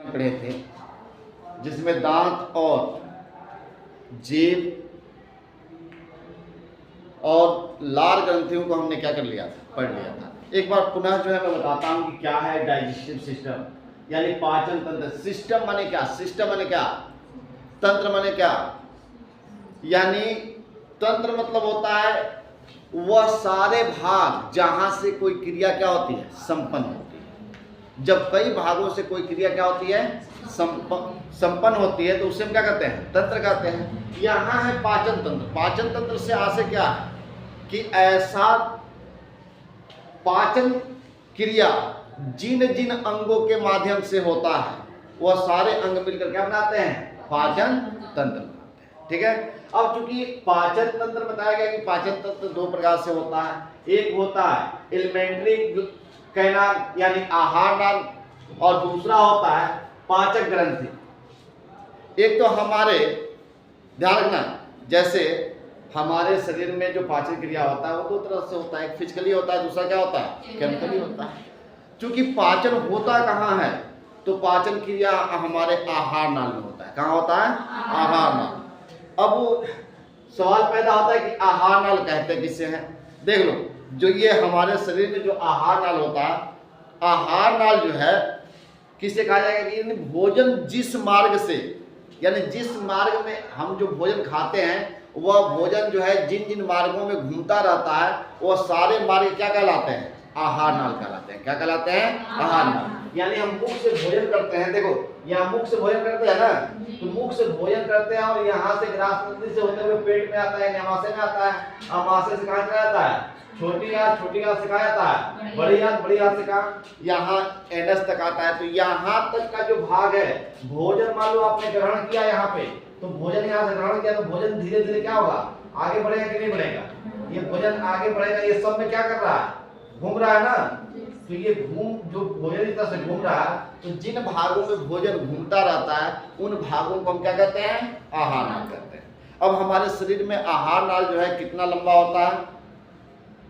पढ़े थे जिसमें दांत और जीभ और लार ग्रंथियों को हमने क्या कर लिया था, पढ़ लिया था। एक बार पुनः जो है मैं बताता हूं कि क्या है डाइजेस्टिव सिस्टम, यानी पाचन तंत्र। सिस्टम माने क्या? सिस्टम माने क्या? तंत्र माने क्या? यानी तंत्र मतलब होता है वह सारे भाग जहां से कोई क्रिया क्या होती है, संपन्न होती है। जब कई भागों से कोई क्रिया क्या होती है, संपन्न होती है, तो उसे हम क्या कहते हैं, तंत्र कहते हैं। यहाँ है पाचन तंत्र। पाचन तंत्र से आशय क्या है कि ऐसा पाचन क्रिया जिन जिन अंगों के माध्यम से होता है वह सारे अंग मिलकर क्या बनाते हैं, पाचन तंत्र बनाते हैं। ठीक है। अब चूंकि पाचन तंत्र बताया गया कि पाचन तंत्र दो प्रकार से होता है। एक होता है एलिमेंट्री कैनाल यानी आहार नाल, और दूसरा होता है पाचक ग्रंथि। एक तो हमारे ध्यान रखना, जैसे हमारे शरीर में जो पाचन क्रिया होता है वो दो तरह से होता है, एक फिजिकली होता है, दूसरा क्या होता है, केमिकली होता है। क्योंकि पाचन होता कहाँ है, तो पाचन क्रिया हमारे आहार नाल में होता है। कहाँ होता है? आहार नाल। अब सवाल पैदा होता है कि आहार नाल कहते किसे हैं। देख लो, जो ये हमारे शरीर में जो आहार नाल होता है, आहार नाल जो है किसे कहा जाएगा कि भोजन जिस मार्ग से, यानी जिस मार्ग में हम जो भोजन खाते हैं वह भोजन जो है जिन जिन मार्गों में घूमता रहता है वह सारे मार्ग क्या कहलाते हैं, आहार नाल कहलाते हैं। क्या कहलाते हैं? आहार नाल। यानी हम मुख से भोजन करते हैं, देखो यहाँ मुख से भोजन करते हैं ना, तो मुख से भोजन करते हैं और यहाँ से ग्रास नदी से होते हुए पेट में आता है, अमाशय में आता है, अमाशय से कहाँ चला जाता है, छोटी आंत से कहा जाता है, बड़ी आंत से कहा यहाँ एनस तक आता है। तो यहाँ तक का जो भाग है, भोजन मान लो आपने ग्रहण किया यहाँ पे, तो भोजन यहाँ से ग्रहण किया तो भोजन धीरे धीरे क्या होगा, आगे बढ़ेगा कि नहीं बढ़ेगा? ये भोजन आगे बढ़ेगा। ये सब में क्या कर रहा है, घूम रहा है ना। तो ये जो भोजन इस तरह से घूम रहा है, तो जिन भागों में भोजन घूमता रहता है उन भागों को हम क्या कहते हैं, आहार नाल कहते हैं। अब हमारे शरीर में आहार नाल जो है कितना लंबा होता है,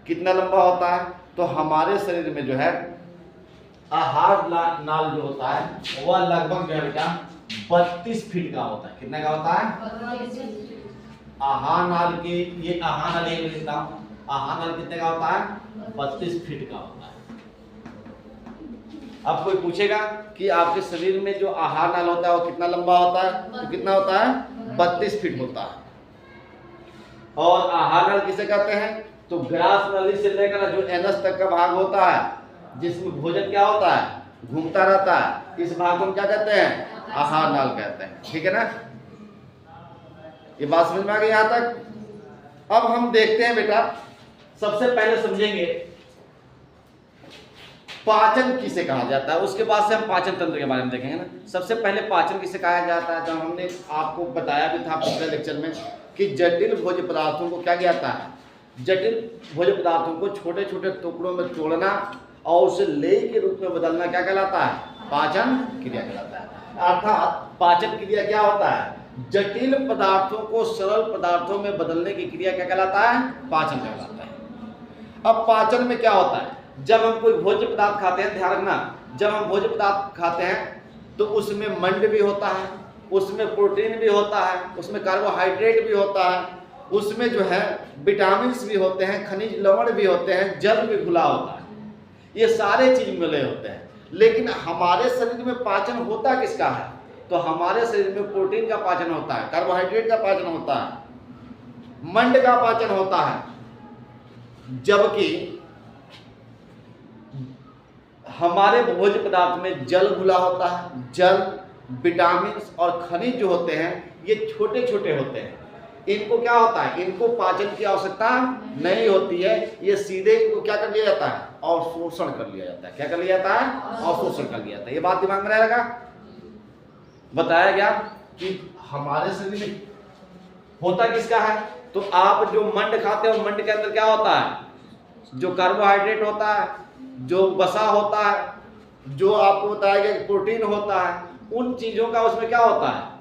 कितना लंबा होता है, तो हमारे शरीर में जो है आहार नाल जो होता है वह लगभग जो है क्या 32 फीट का होता है। कितने का होता है? आहार नाल के, ये आहार नाल एक लिखता हूं, आहार नाल कितने का होता है, 32 फीट का होता है। अब कोई पूछेगा कि आपके शरीर में जो आहार नाल होता है वो कितना लंबा होता है, तो कितना होता है, 32 फीट होता है। और आहार नाल किसे कहते हैं, तो ग्रास नली से लेकर जो एनस तक का भाग होता है जिसमें भोजन क्या होता है, घूमता रहता है, इस भाग को हम क्या कहते हैं, आहार नाल कहते हैं। ठीक है ना, ये बात समझ में आ गई यहां तक। अब हम देखते हैं बेटा, सबसे पहले समझेंगे पाचन किसे कहा जाता है, उसके बाद से हम पाचन तंत्र के बारे में देखेंगे ना। सबसे पहले पाचन किसे कहा जाता है, जब हमने आपको बताया भी था पिछले लेक्चर में कि जटिल भोज्य पदार्थों को क्या किया जाता है, जटिल भोज्य पदार्थों को छोटे छोटे टुकड़ों में तोड़ना और उसे लेय के रूप में बदलना क्या कहलाता है, पाचन क्रिया कहलाता है। अर्थात पाचन क्रिया क्या होता है, जटिल पदार्थों को सरल पदार्थों में बदलने की क्रिया क्या कहलाता है, पाचन कहलाता है। अब पाचन में क्या होता है, जब हम कोई भोज्य पदार्थ खाते हैं, ध्यान रखना, जब हम भोज्य पदार्थ खाते हैं तो उसमें मंड भी होता है, उसमें प्रोटीन भी होता है, उसमें कार्बोहाइड्रेट भी होता है, उसमें जो है विटामिन भी होते हैं, खनिज लवण भी होते हैं, जल भी घुला होता है, ये सारे चीज मिले होते हैं। लेकिन हमारे शरीर में पाचन होता किसका है, तो हमारे शरीर में प्रोटीन का पाचन होता है, कार्बोहाइड्रेट का पाचन होता है, मंड का पाचन होता है। जबकि हमारे भोज्य पदार्थ में जल घुला होता है, जल, विटामिन और खनिज जो होते हैं ये छोटे छोटे होते हैं। इनको क्या होता है, इनको पाचन की आवश्यकता नहीं होती है, ये सीधे इनको क्या कर लिया जाता है, अवशोषण कर लिया जाता है। क्या कर लिया जाता है, अवशोषण कर लिया जाता है। ये बात दिमाग में रहेगा। बताया गया कि हमारे शरीर में होता किसका है, तो आप जो मंड खाते हो, मंड के अंदर क्या होता है, जो कार्बोहाइड्रेट होता है, जो वसा होता है, जो आपको बताया गया कि प्रोटीन होता है, उन चीजों का उसमें क्या होता है,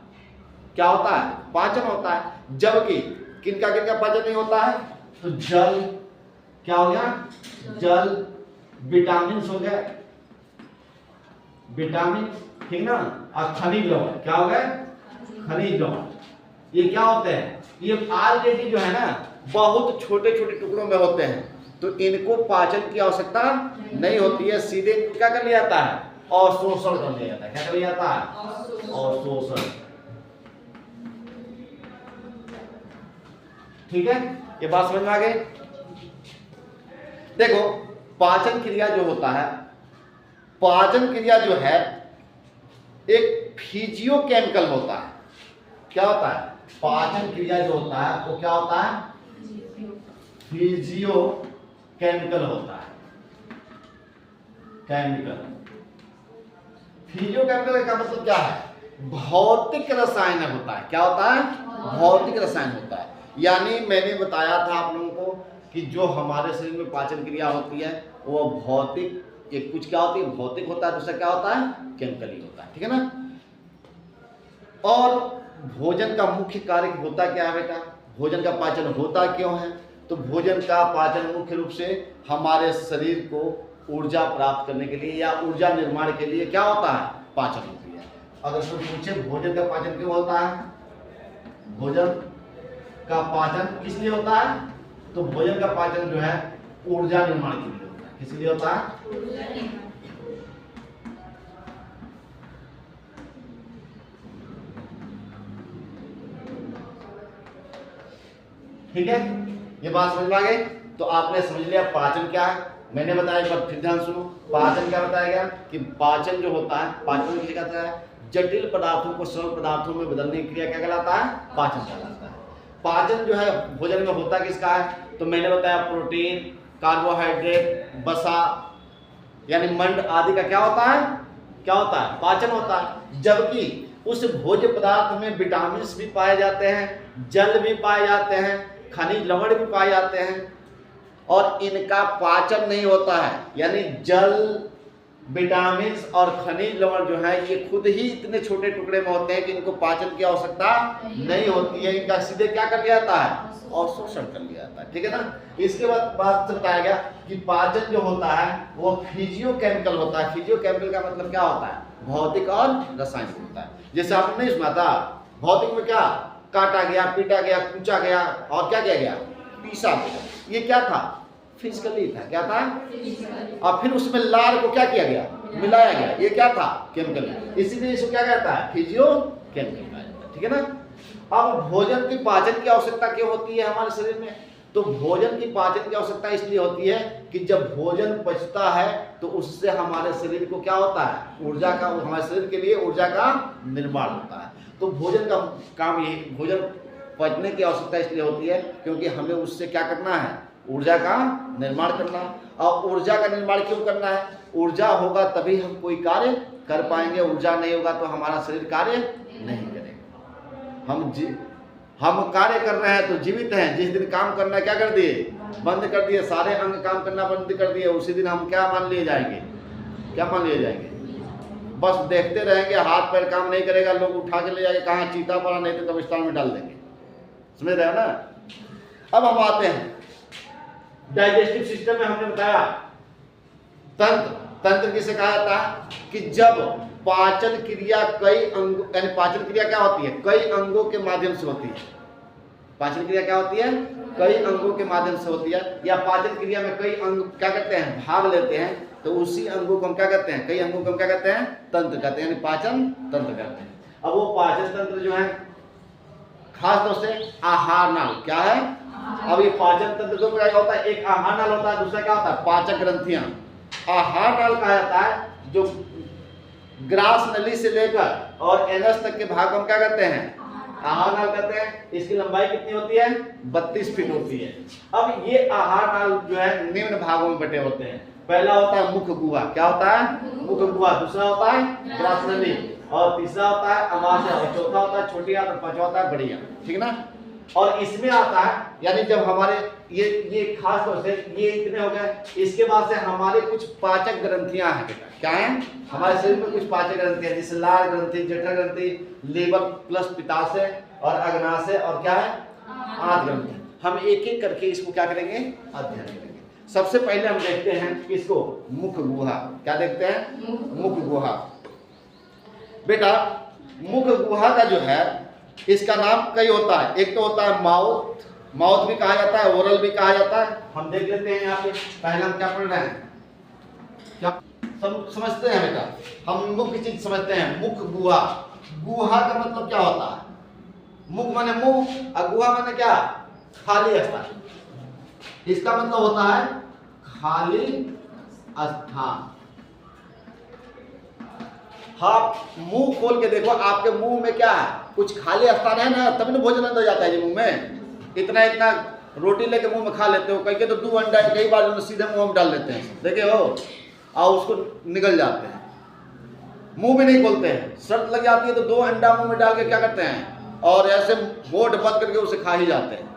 क्या होता है, पाचन होता है। जबकि किनका किनका पाचन नहीं होता है, तो जल क्या हो गया, जल, विटामिन हो गए, विटामिन, ठीक ना। और खनिज लवण क्या हो गए, खनिज लवण, ये क्या होते हैं, ये ऑलरेडी जो है ना बहुत छोटे छोटे टुकड़ों में होते हैं, तो इनको पाचन की आवश्यकता नहीं होती है, सीधे इनको क्या कर लिया जाता है, अवशोषण कर लिया जाता है। क्या कर लिया जाता है, अवशोषण। ठीक है, ये बात समझ में आ गई। देखो पाचन क्रिया जो होता है, पाचन क्रिया जो है एक फिजियोकेमिकल होता है। क्या होता है, पाचन क्रिया जो होता है वो क्या होता है, फिजियोकेमिकल होता है। केमिकल, फिजियोकेमिकल का मतलब क्या है, भौतिक रसायन होता है। क्या होता है, भौतिक रसायन होता है। यानी मैंने बताया था आप लोगों को कि जो हमारे शरीर में पाचन क्रिया होती है वो भौतिक, एक कुछ क्या होती है, भौतिक होता है, दूसरा क्या होता है, केमिकली होता है। ठीक है ना। और भोजन का मुख्य कार्य होता क्या है बेटा, भोजन का पाचन होता क्यों है, तो भोजन का पाचन मुख्य रूप से हमारे शरीर को ऊर्जा प्राप्त करने के लिए या ऊर्जा निर्माण के लिए क्या होता है, पाचन होती है। अगर कोई पूछे भोजन का पाचन क्यों होता है, भोजन का पाचन किस लिए होता है, तो भोजन का पाचन जो है ऊर्जा निर्माण के लिए होता है। किस लिए होता है, ठीक है, ये बात समझ में आ गई। तो आपने समझ लिया पाचन क्या है। मैंने बताया, एक बार फिर ध्यान सुनो, पाचन क्या बताया गया कि पाचन जो होता है, पाचन किसे कहता है, जटिल पदार्थों को सरल पदार्थों में बदलने की क्रिया क्या कहलाता है, पाचन कहलाता है। पाचन जो है भोजन में होता किसका है, तो मैंने बताया प्रोटीन, कार्बोहाइड्रेट, वसा यानी मंड आदि का क्या होता है, क्या होता है, पाचन होता है। जबकि उस भोज्य पदार्थ में विटामिन भी पाए जाते हैं, जल भी पाए जाते हैं, खनिज लवण भी पाए जाते हैं, और इनका पाचन नहीं होता है। यानी जल, विटामिन और खनिज लवण जो है ये खुद ही इतने छोटे टुकड़े में होते हैं कि इनको पाचन की आवश्यकता नहीं होती है, इनका सीधे क्या कर लिया जाता है, अवशोषण कर लिया जाता है। ठीक है ना। इसके बाद बात बताया गया कि पाचन जो होता है वो फिजियोकेमिकल होता है। फिजियोकेमिकल का मतलब क्या होता है, भौतिक और रासायनिक होता है। जैसे आपने नहीं सुना था, भौतिक में क्या, काटा गया, पीटा गया, कूचा गया और क्या किया गया, पीसा गया। ये क्या था, फिजिकली था। क्या था, और फिर उसमें लार को क्या किया गया, मिलाया गया। ये क्या था, केमिकल। इसीलिए इसको क्या कहता है, फिजियोकेमिकल कहा जाता है। ठीक है ना। अब भोजन की पाचन की आवश्यकता क्यों होती है हमारे शरीर में, तो भोजन की पाचन की आवश्यकता इसलिए होती है कि जब भोजन पचता है तो उससे हमारे शरीर को क्या होता है, ऊर्जा का, हमारे शरीर के लिए ऊर्जा का निर्माण होता है। तो भोजन का काम ये, भोजन पचने की आवश्यकता इसलिए होती है क्योंकि हमें उससे क्या करना है, ऊर्जा का निर्माण करना। और ऊर्जा का निर्माण क्यों करना है, ऊर्जा होगा तभी हम कोई कार्य कर पाएंगे, ऊर्जा नहीं होगा तो हमारा शरीर कार्य नहीं करेगा। हम कार्य कर रहे हैं तो जीवित हैं, जिस दिन काम करना क्या कर दिए, बंद कर दिए, सारे अंग काम करना बंद कर दिए, उसी दिन हम क्या मान लिए जाएंगे, क्या मान लिए जाएंगे, बस देखते रहेंगे, हाथ पैर काम नहीं करेगा, लोग उठा के ले जाएंगे, कहाँ चीता पड़ा, नहीं तो कब्रिस्तान में डाल देंगे। समझ रहे हो ना। अब हम आते हैं डाइजेस्टिव सिस्टम में। हमने बताया तंत्र, तंत्र किसे कहा जाता है कि जब पाचन क्रिया कई अंग, यानी पाचन क्रिया क्या होती है, कई अंगों के माध्यम से होती है। पाचन क्रिया क्या होती है, कई अंगों के माध्यम से होती है, या पाचन क्रिया में कई अंग क्या करते हैं, भाग लेते हैं, तो उसी अंगों को हम क्या कहते हैं, कई अंगों को हम क्या कहते हैं, तंत्र कहते हैं, यानी पाचन तंत्र कहते हैं। अब वो पाचन तंत्र जो है खास तौर से आहार नाल क्या है। अब ये पाचन तंत्र दो प्रकार का होता है, एक आहार नाल होता है, दूसरा क्या होता है, पाचक ग्रंथियां। आहार नाल कहा जाता है जो ग्रास नली से लेकर और एनस तक के भाग को हम क्या कहते हैं, आहार नाल कहते हैं। इसकी लंबाई कितनी होती है, 32 फीट होती है। अब ये आहार नाल जो है निम्न भागों में बटे होते हैं। पहला होता है मुख गुहा, क्या होता है, मुख गुहा। दूसरा होता है ग्रास नली, और तीसरा होता है अमाशय, और चौथा होता है छोटी आंत, और पांचवा होता है बड़ी आंत। ठीक ना। और इसमें आता है, यानी जब हमारे ये खास तौर से ये इतने हो गए, इसके बाद से हमारे कुछ पाचक ग्रंथियां हैं। क्या है, हमारे शरीर में कुछ पाचक ग्रंथियां, जैसे लाल ग्रंथि, जठर ग्रंथि, लीवर प्लस पित्ताशय और अग्नाशय, और क्या है, आंत ग्रंथि। हम एक एक करके इसको क्या करेंगे, अध्ययन करेंगे। सबसे पहले हम देखते हैं किसको, मुख गुहा। क्या देखते हैं, मुख गुहा। बेटा मुख गुहा का जो है इसका नाम कई होता है। एक तो होता है माउथ, माउथ भी कहा जाता है, ओरल भी कहा जाता है। हम देख लेते हैं यहाँ पे पहले हम क्या पढ़ रहे हैं, क्या सब समझते हैं बेटा, हम मुख्य चीज समझते हैं। मुख गुहा, गुहा का मतलब क्या होता है, मुख माने मुंह और गुहा माने क्या, खाली स्थान। इसका मतलब होता है खाली स्थान। हाँ, मुंह खोल के देखो, आपके मुंह में क्या है, कुछ खाली स्थान है ना, तभी ना भोजन अंदर जाता है जी मुंह में। इतना इतना रोटी लेके मुंह में खा लेते हो, कई के तो 2 अंडा कई बार सीधे मुंह में डाल लेते हैं, देखे हो, और उसको निकल जाते हैं, मुंह भी नहीं खोलते हैं। शर्त लग जाती है तो 2 अंडा मुंह में डाल के क्या करते हैं, और ऐसे बोट बंद करके उसे खा ही जाते हैं।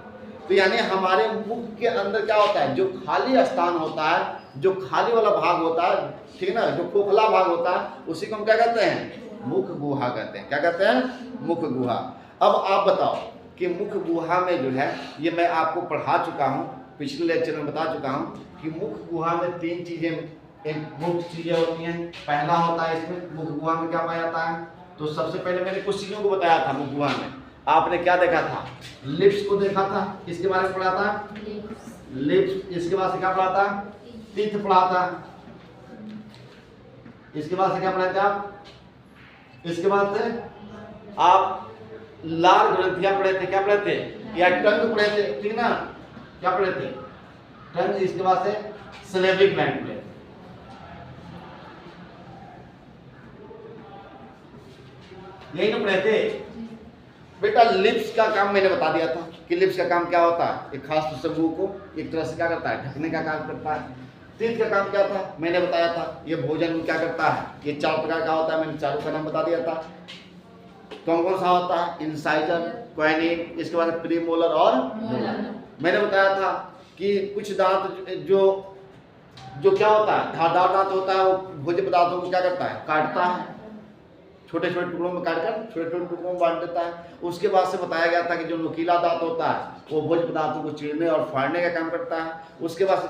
तो यानी हमारे मुख के अंदर क्या होता है, जो खाली स्थान होता है, जो खाली वाला भाग होता है, ठीक है ना, जो खोखला भाग होता है, उसी को हम क्या कहते हैं, मुख गुहा कहते हैं। क्या कहते हैं, मुख गुहा। अब आप बताओ कि मुख गुहा में जो है, ये मैं आपको पढ़ा चुका हूँ, पिछले लेक्चर में बता चुका हूँ कि मुख गुहा में 3 चीजें, एक मुख्य चीजें होती हैं। पहला होता है इसमें मुख गुहा में क्या पाया जाता है, तो सबसे पहले मैंने कुछ चीजों को बताया था। मुख गुहा में आपने क्या देखा था, लिप्स को देखा था, इसके बारे में पढ़ा था, लिप्स। इसके बाद से क्या पढ़ा था, टीथ पढ़ा था। इसके बाद से क्या पढ़ा था, इसके बाद से आप लार ग्रंथियां पढ़े थे, क्या पढ़े थे, या टंग पढ़े थे, ठीक ना, क्या पढ़े थे, टंग। इसके बाद से सिलेबिक ग्लैंड पढ़े थे। यही ना पढ़े थे बेटा। लिप्स का काम मैंने बता दिया था कि लिप्स का काम क्या होता है, एक खास तौर से मुंह को एक तरह से क्या करता है, ढकने का काम करता है। टीथ का काम क्या था, मैंने बताया था, ये भोजन में क्या करता है, ये 4 प्रकार का होता है, मैंने चारों का नाम बता दिया था। कौन कौन सा होता है, इंसाइजर, क्वाइनिन, इसके बाद प्रीमोलर और मोलर। मैंने बताया था कि कुछ दांत जो क्या होता है, धारदार दांत होता है, वो भोज्य पदार्थों को क्या करता है, काटता है, छोटे छोटे टुकड़ों में काटकर छोटे छोटे टुकड़ों में बांट देता है। उसके बाद से बताया गया था कि जो नुकीला दांत होता है वो भोज्य पदार्थों को चीरने और फाड़ने का काम करता है। उसके बाद से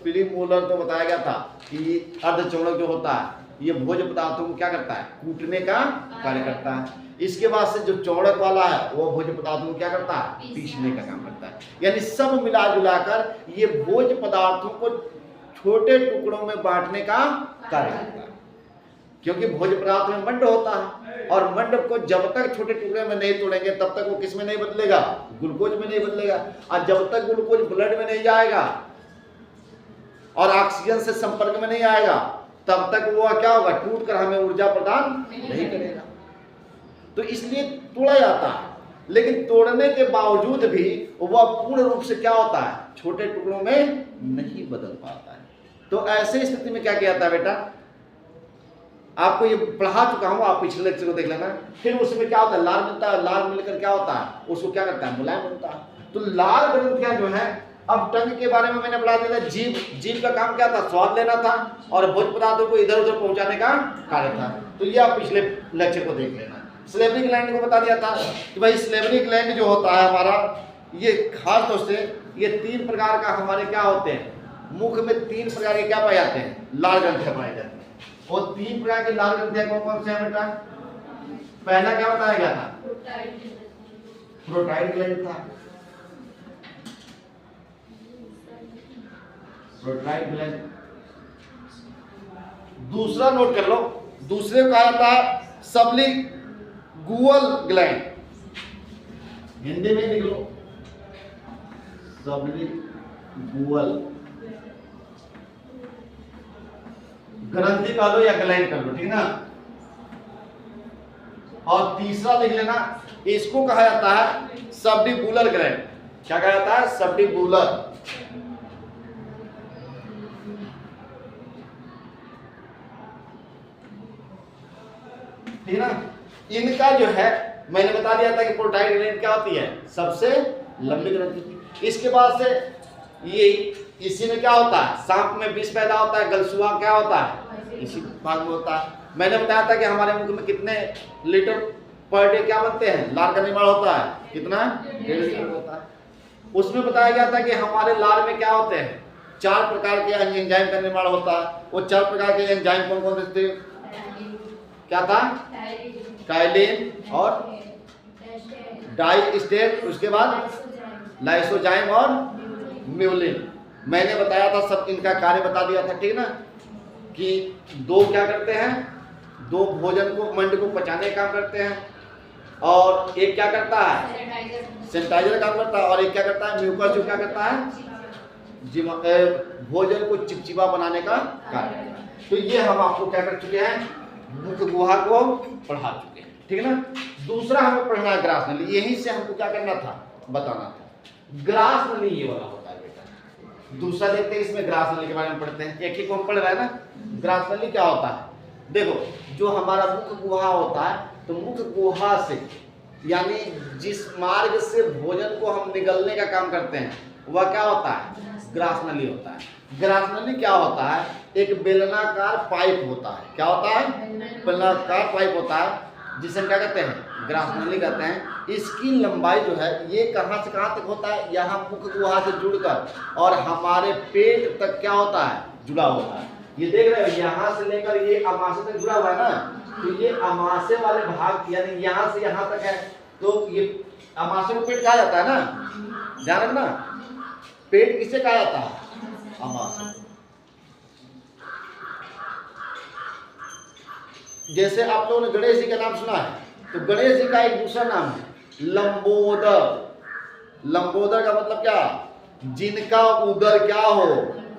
प्रीमोलर तो बताया गया था कि अर्धचौड़क जो होता है, ये भोज्य पदार्थों को क्या करता है, कूटने का कार्य करता है। इसके बाद से जो चौड़क वाला है वो भोज्य पदार्थों को क्या करता है, पीसने का काम करता है। यानी सब मिला जुलाकर ये भोज्य पदार्थों को छोटे टुकड़ों में बांटने का कार्य करता है। क्योंकि भोज्य पदार्थ में मंड होता है, और मंड को जब तक छोटे टुकड़े में नहीं तोड़ेंगे तब तक वो किस में नहीं बदलेगा, ग्लूकोज में नहीं बदलेगा। और जब तक ग्लूकोज ब्लड में नहीं जाएगा और ऑक्सीजन से संपर्क में नहीं आएगा तब तक वो क्या होगा, टूट कर हमें ऊर्जा प्रदान नहीं करेगा। तो इसलिए तोड़ा जाता है, लेकिन तोड़ने के बावजूद भी वह पूर्ण रूप से क्या होता है, छोटे टुकड़ों में नहीं बदल पाता है। तो ऐसे स्थिति में क्या किया था बेटा, आपको ये पढ़ा चुका हूं, आप पिछले लेक्चर को देख लेना। फिर उसमें क्या होता है, लार मिलता है, लार मिलकर क्या होता है, उसको क्या करता है, मुलायम बनता है। तो लार ग्रंथियां जो है, अब टंग के बारे में मैंने बता दिया था, जीभ का काम क्या था, स्वाद लेना था और भोज्य पदार्थों को इधर उधर पहुंचाने का कार्य था। तो ये आप पिछले लेक्चर को देख लेना। सिलेबरी ग्लैंड को बता दिया था कि भाई सिलेबरी ग्लैंड जो होता है हमारा, ये खास तौर से ये 3 प्रकार का हमारे क्या होते हैं, मुख में 3 प्रकार के क्या पाए जाते हैं, लार ग्रंथियां पाई जाती हैं। और 3 प्रकार की लार ग्रंथियां कौन कौन से हैं बेटा, पहला क्या बताया गया था, प्रोटाइड ग्लैंड था, प्रोटाइड ग्लैंड। दूसरा नोट कर लो, दूसरे को कहा जाता है सबलिंगुअल ग्लैंड, हिंदी में लिख लो सबलिंगुअल ग्रंथि कर लो या ग्लैंड कर लो, ठीक ना। और तीसरा लिख लेना, इसको कहा जाता है सबडिबुलर ग्लैंड। क्या कहा जाता है, सबडिबुलर। ठीक ना। इनका जो है मैंने बता दिया था कि प्रोटाइड ग्लैंड क्या होती है, सबसे लंबी ग्रंथि। इसके बाद से ये इसी में क्या होता है, सांप में विष पैदा होता है, गलसुआ क्या होता है, इसी भाग में होता है। मैंने बताया था कि हमारे मुख में कितने लीटर पर डे क्या बनते हैं, लार का निर्माण होता है, कितना, 1.5 लीटर होता है। उसमें बताया गया था कि हमारे लार में क्या होते हैं, 4 प्रकार के एंजाइम का निर्माण होता है। वो 4 प्रकार के एंजाइम कौन कौन से थे, क्या था? काइलिन और डाइस्टेट, उसके बाद लाइसोजाइम और म्यूलिन। मैंने बताया था, सब इनका कार्य बता दिया था, ठीक ना, कि दो क्या करते हैं, दो भोजन को मंड को पचाने का काम करते हैं, और एक क्या करता है, सैनिटाइजर काम करता है, और एक क्या करता है, म्यूकस, जो क्या करता है, भोजन को चिपचिपा बनाने का कार्य करता है। तो ये हम आपको क्या कर चुके हैं, मुख गुहा को पढ़ा चुके हैं, ठीक है ना। दूसरा हमें पढ़ना है ग्रास नली, यहीं से हमको क्या करना था, बताना था। ग्रास नली ये वाला होता है बेटा। दूसरा देखते हैं, इसमें ग्रास नली के बारे में पढ़ते हैं। एक ही को हम पढ़ रहे हैं ना, ग्रास नली क्या होता है। देखो, जो हमारा मुख गुहा होता है, तो मुख गुहा से यानी जिस मार्ग से भोजन को हम निगलने का काम करते हैं, वह क्या होता है, ग्रास नली होता है। ग्रास नली क्या होता है, एक बेलनाकार पाइप होता है। क्या होता है, बेलनाकार पाइप होता है, जिसे हम क्या कहते हैं, ग्रास नली कहते हैं। इसकी लंबाई जो है, ये कहाँ से कहाँ तक होता है, यहाँ मुख गुहा से जुड़कर और हमारे पेट तक क्या होता है, जुड़ा होता है। ये देख रहे हो, यहाँ से लेकर ये अमाशय तक जुड़ा हुआ है ना, तो ये अमाशय वाले भाग यानी यहाँ से यहाँ तक है, तो ये अमाशय को पेट कहा जाता है ना, ध्यान रखना। पेट किसे कहा जाता है, अमाशय। जैसे आप लोगों ने गणेश जी का नाम सुना है, तो गणेश जी का एक दूसरा नाम है लंबोदर। लंबोदर का मतलब क्या, जिनका उदर क्या हो,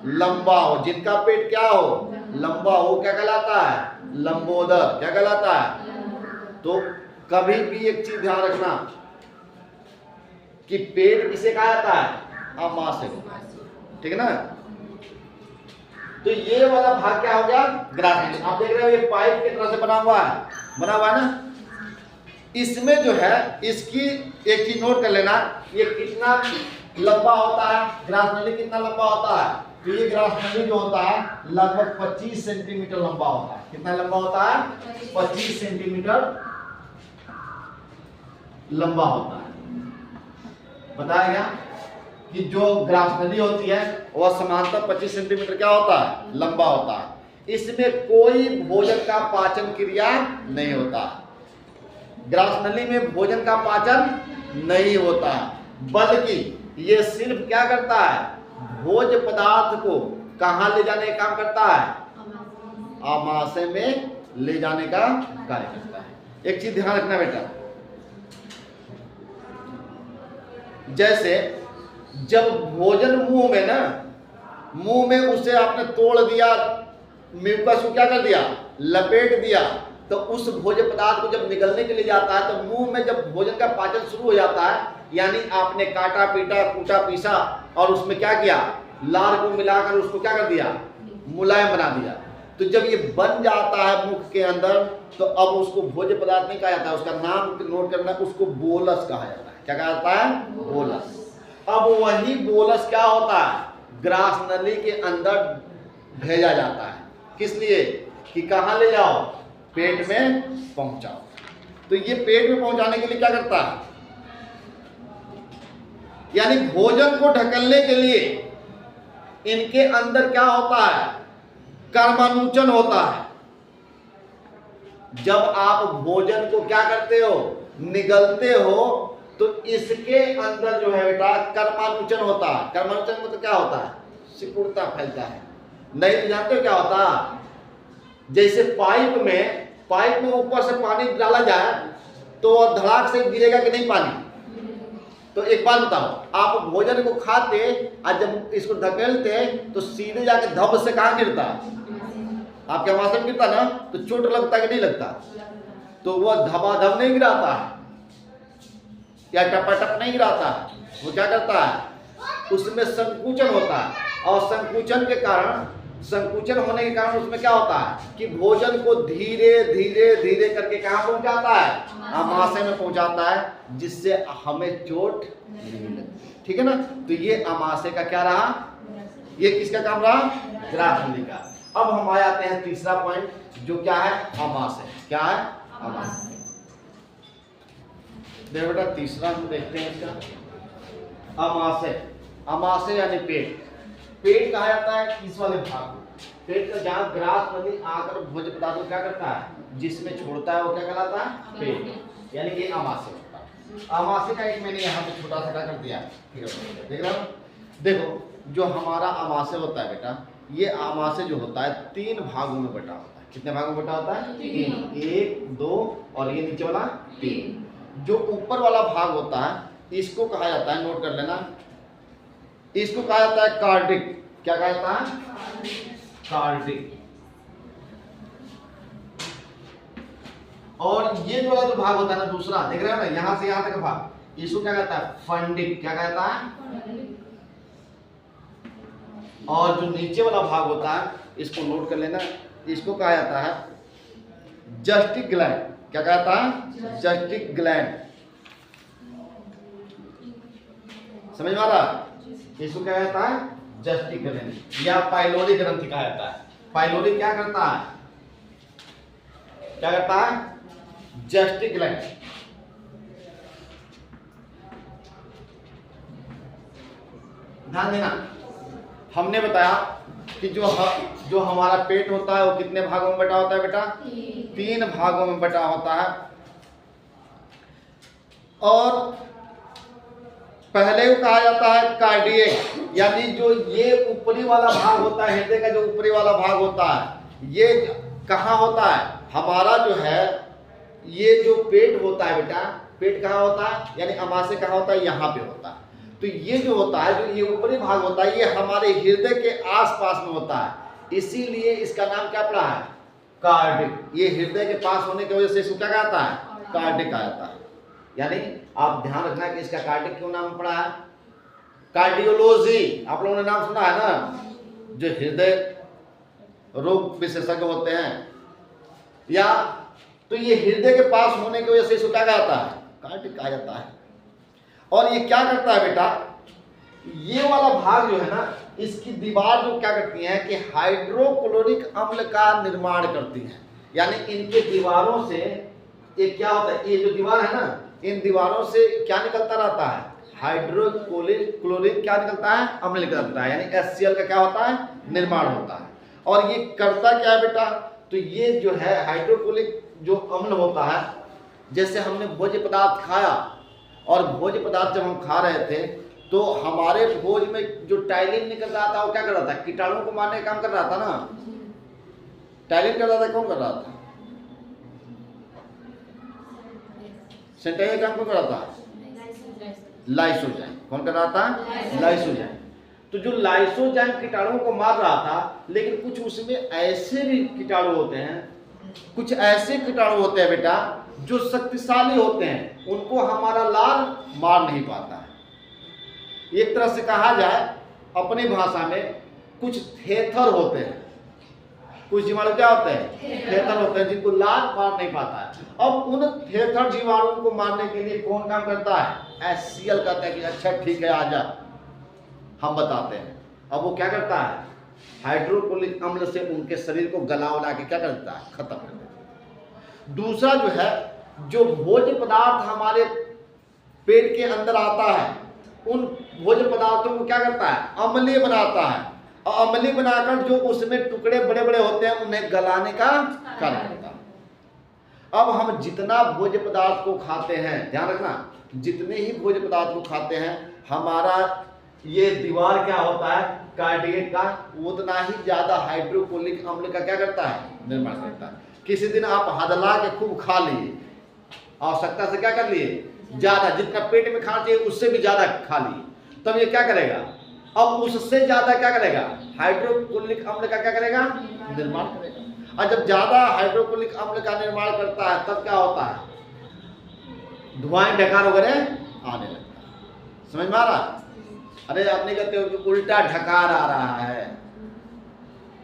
लंबा हो, जिनका पेट क्या हो, लंबा हो, क्या कहलाता है, लंबोदर। क्या कहलाता है। तो कभी भी एक चीज ध्यान रखना कि पेट किसे कहा जाता है, अमाशय को, ठीक है ना। तो ये वाला भाग क्या हो गया, ग्रास नली। आप देख रहे हो, ये पाइप की तरह से बना हुआ है ना। इसमें जो है, इसकी एक चीज नोट कर लेना, ये कितना लंबा होता है, ग्रास नली कितना लंबा होता है। तो ये ग्रास नली जो होता है, लगभग 25 सेंटीमीटर लंबा होता है। कितना लंबा होता है, 25 सेंटीमीटर लंबा होता है। बताया गया कि जो ग्रास नली होती है, वह समांतर 25 सेंटीमीटर क्या होता है, लंबा होता है। इसमें कोई भोजन का पाचन क्रिया नहीं होता। ग्रास नली में भोजन का पाचन नहीं होता, बल्कि ये सिर्फ क्या करता है, भोज्य पदार्थ को कहां ले जाने का काम करता है, आमाशय में ले जाने का कार्य करता है। एक चीज ध्यान रखना बेटा, जैसे जब भोजन मुंह में ना, मुंह में उसे आपने तोड़ दिया, म्यूकस को क्या कर दिया, लपेट दिया, तो उस भोज्य पदार्थ को जब निकलने के लिए जाता है, तो मुंह में जब भोजन का पाचन शुरू हो जाता है, यानी आपने काटा पीटा कूटा पीसा और उसमें क्या किया, लार को मिलाकर उसको क्या कर दिया, मुलायम बना दिया। तो जब ये बन जाता है मुख के अंदर, तो अब उसको भोज्य पदार्थ नहीं कहा जाता है, उसका नाम नोट करना, उसको बोलस कहा जाता है। क्या कहा जाता है, बोलस। अब वही बोलस क्या होता है, ग्रास नली के अंदर भेजा जाता है। किस लिए, कि कहां ले जाओ, पेट में पहुंचाओ। तो ये पेट में पहुंचाने के लिए क्या करता है, यानी भोजन को ढकलने के लिए इनके अंदर क्या होता है, कर्मानुचन होता है। जब आप भोजन को क्या करते हो, निगलते हो, तो इसके अंदर जो है बेटा कर्मानुचन होता है। कर्मानुचन मतलब क्या होता है, सिकुड़ता फैलता है। नहीं तो जानते हो क्या होता है, जैसे पाइप में ऊपर से पानी डाला जाए तो धड़ाक से गिरेगा कि नहीं पानी। तो एक बात बताओ, आप भोजन को खाते और जब इसको धकेलते तो सीधे जाके धब से कहाँ गिरता, आपके आवाज में गिरता ना, तो चोट लगता कि नहीं लगता। तो वह धबाधब नहीं गिराता है या टपाटप नहीं गिराता है, वो क्या करता है, उसमें संकुचन होता है। और संकुचन होने के कारण उसमें क्या होता है कि भोजन को धीरे धीरे धीरे करके कहाँ पहुंचाता है, आमाशय में पहुंचाता है, जिससे हमें चोट नहीं लगती। ठीक है ना। तो ये आमाशय का क्या रहा, ये किसका काम रहा, ग्रास नली का। अब हम आ जाते हैं तीसरा पॉइंट, जो क्या है, आमाशय। क्या है, आमाशय। देखो बेटा, तीसरा हम देखते हैं इसका, आमाशय। आमाशय यानी पेट। पेट कहा जाता है इस वाले भाग को, पेट का जहाँ ग्रास नदी आकर भोज्य पदार्थ को क्या करता है, जिसमें छोड़ता है वो क्या कहलाता है, पेट, यानी कि आमाशय होता है। आमाशय का एक मैंने यहाँ पे छोटा सा क्या कर दिया, देख रहे हो। देखो जो हमारा आमाशय होता है बेटा, ये आमाशय जो होता है 3 भागों में बटा होता है। कितने भागों में बटा होता है, 3, 1, 2 और ये नीचे वाला 3। जो ऊपर वाला भाग होता है इसको कहा जाता है, नोट कर लेना, इसको कहा जाता है कार्डिक। क्या कहा जाता है, कार्डिक। और ये जो वाला जो भाग होता है ना दूसरा, देख रहे हो ना, यहां से यहां तक भाग, इसको क्या कहता है, फंडिक। क्या कहता है, और जो नीचे वाला भाग होता है इसको नोट कर लेना, इसको कहा जाता है जस्टिक ग्लैंड। क्या कहता है, जस्टिक ग्लैंड। समझ में आ रहा, इसको क्या कहता है, जस्टिक ग्लैंड या पाइलोरी ग्रंथि कहा जाता है। पाइलोरी क्या करता है, क्या करता है, जस्टिक ग्लैंड। ध्यान देना, हमने बताया कि जो हमारा पेट होता है वो कितने भागों में बटा होता है बेटा, 3 भागों में बटा होता है। और पहले को कहा जाता है कार्डियक, यानी जो ये ऊपरी वाला भाग होता है, हृदय का जो ऊपरी वाला भाग होता है, ये कहाँ होता है, हमारा जो है ये जो पेट होता है बेटा, पेट कहाँ होता है, यानी आमाशय कहाँ होता है, यहाँ पे होता है। तो ये जो होता है, जो ये ऊपरी भाग होता है, ये हमारे हृदय के आसपास में होता है, इसीलिए इसका नाम क्या पड़ा है, कार्डिक। ये हृदय के पास होने की वजह से इसको क्या कहता है, कार्डिक कहा जाता है। यानी आप ध्यान रखना कि इसका कार्डिक क्यों नाम पड़ा है। कार्डियोलॉजी आप लोगों ने नाम सुना है ना, जो हृदय रोग विशेषज्ञ होते हैं, या तो ये हृदय के पास होने की वजह से इसको क्या कहता है, कार्डिक कहा जाता है। और ये क्या करता है बेटा, ये वाला भाग जो है ना, इसकी दीवार जो क्या करती है कि हाइड्रोक्लोरिक अम्ल का निर्माण करती है। यानी इनके दीवारों से ये क्या होता है, ये जो दीवार है ना, इन दीवारों से क्या निकलता रहता है, हाइड्रोक्लोरिक क्या निकलता है, अम्ल निकलता है, यानी HCl का क्या होता है, निर्माण होता है। और ये करता क्या है बेटा, तो ये जो है हाइड्रोक्लोरिक जो अम्ल होता है, जैसे हमने भोज्य पदार्थ खाया, और भोज्य पदार्थ जब हम खा रहे थे तो हमारे भोज में जो टाइलिन निकल रहा था वो क्या कर रहा था, कीटाणुओं को मारने का काम कर रहा था ना। टाइलिन कर रहा था, कौन कर रहा था, सेंटाइल काम कौन कर रहा था, लाइसोजाइम। कौन कर रहा था, लाइसोजाइम। तो जो लाइसोजाइम कीटाणुओं को मार रहा था, लेकिन कुछ उसमें ऐसे भी कीटाणु होते हैं, कुछ ऐसे कीटाणु होते हैं बेटा जो शक्तिशाली होते हैं, उनको हमारा लार मार नहीं पाता है। एक तरह से कहा जाए अपनी भाषा में, कुछ थेथर होते हैं, कुछ जीवाणु क्या होते हैं, थेथर होते हैं, जिनको लार मार नहीं पाता है। अब उन थेथर जीवाणुओं को मारने के लिए कौन काम करता है, HCl कहता है कि अच्छा ठीक है आजा, हम बताते हैं। अब वो क्या करता है, हाइड्रोक्लोरिक अम्ल से उनके शरीर को गला उला के क्या करता है, खत्म कर देता है। दूसरा जो है, जो भोज्य पदार्थ हमारे पेट के अंदर आता है, उन भोज्य पदार्थों को क्या करता है, अम्लीय बनाता है, और अम्लीय बनाकर जो उसमें टुकड़े बड़े बड़े होते हैं उन्हें गलाने का कार्य करता है। अब हम जितना भोज्य पदार्थ को खाते हैं, ध्यान रखना, जितने ही भोज्य पदार्थ को खाते हैं, हमारा ये दीवार क्या होता है कार्डियक का, उतना ही ज्यादा हाइड्रोक्लोरिक अम्ल का क्या करता है, निर्माण करता है। किसी दिन आप हदला के खूब खा लिए, आवश्यकता से क्या कर लिए, ज्यादा, जितना पेट में खाना चाहिए उससे भी ज्यादा खा लिए, तब ये क्या करेगा, अब उससे ज्यादा क्या करेगा, हाइड्रोक्लोरिक अम्ल का क्या करेगा, निर्माण करेगा। और जब ज्यादा हाइड्रोक्लोरिक अम्ल का निर्माण करता है तब क्या होता है, धुआं ढकार वगैरह आने लगता है। समझ में आ रहा, अरे आपने कहते हो कि उल्टा ढकार आ रहा है,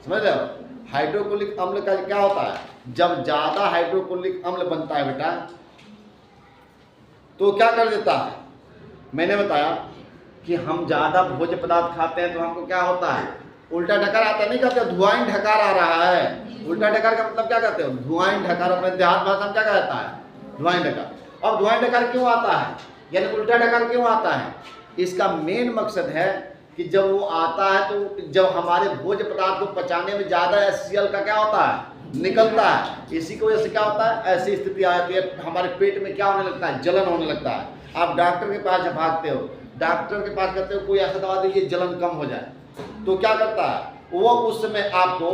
समझ रहे हो। हाइड्रोक्लोरिक अम्ल का क्या होता है, जब ज्यादा हाइड्रोक्लोरिक अम्ल बनता है बेटा, तो क्या कर देता है, मैंने बताया कि हम ज्यादा भोज्य पदार्थ खाते हैं तो हमको क्या होता है, उल्टा ढकार आता है। नहीं कहते धुआं ढकार आ रहा है, उल्टा ढकार का मतलब क्या कहते हो, धुआं ढकार, अपने देहात भाषा में क्या कहता है, धुआं ढकार। अब धुआं ढकार क्यों आता है, यानी उल्टा ढकार क्यों आता है, इसका मेन मकसद है कि जब वो आता है तो जब हमारे भोज्य पदार्थ को पचाने में ज़्यादा HCl का क्या होता है, निकलता है। इसी की वजह से क्या होता है, ऐसी स्थिति आ जाती है, हमारे पेट में क्या होने लगता है, जलन होने लगता है। आप डॉक्टर के पास जब भागते हो, डॉक्टर के पास कहते हो कोई ऐसा दवा दीजिए जलन कम हो जाए, तो क्या करता है वो, उस समय आपको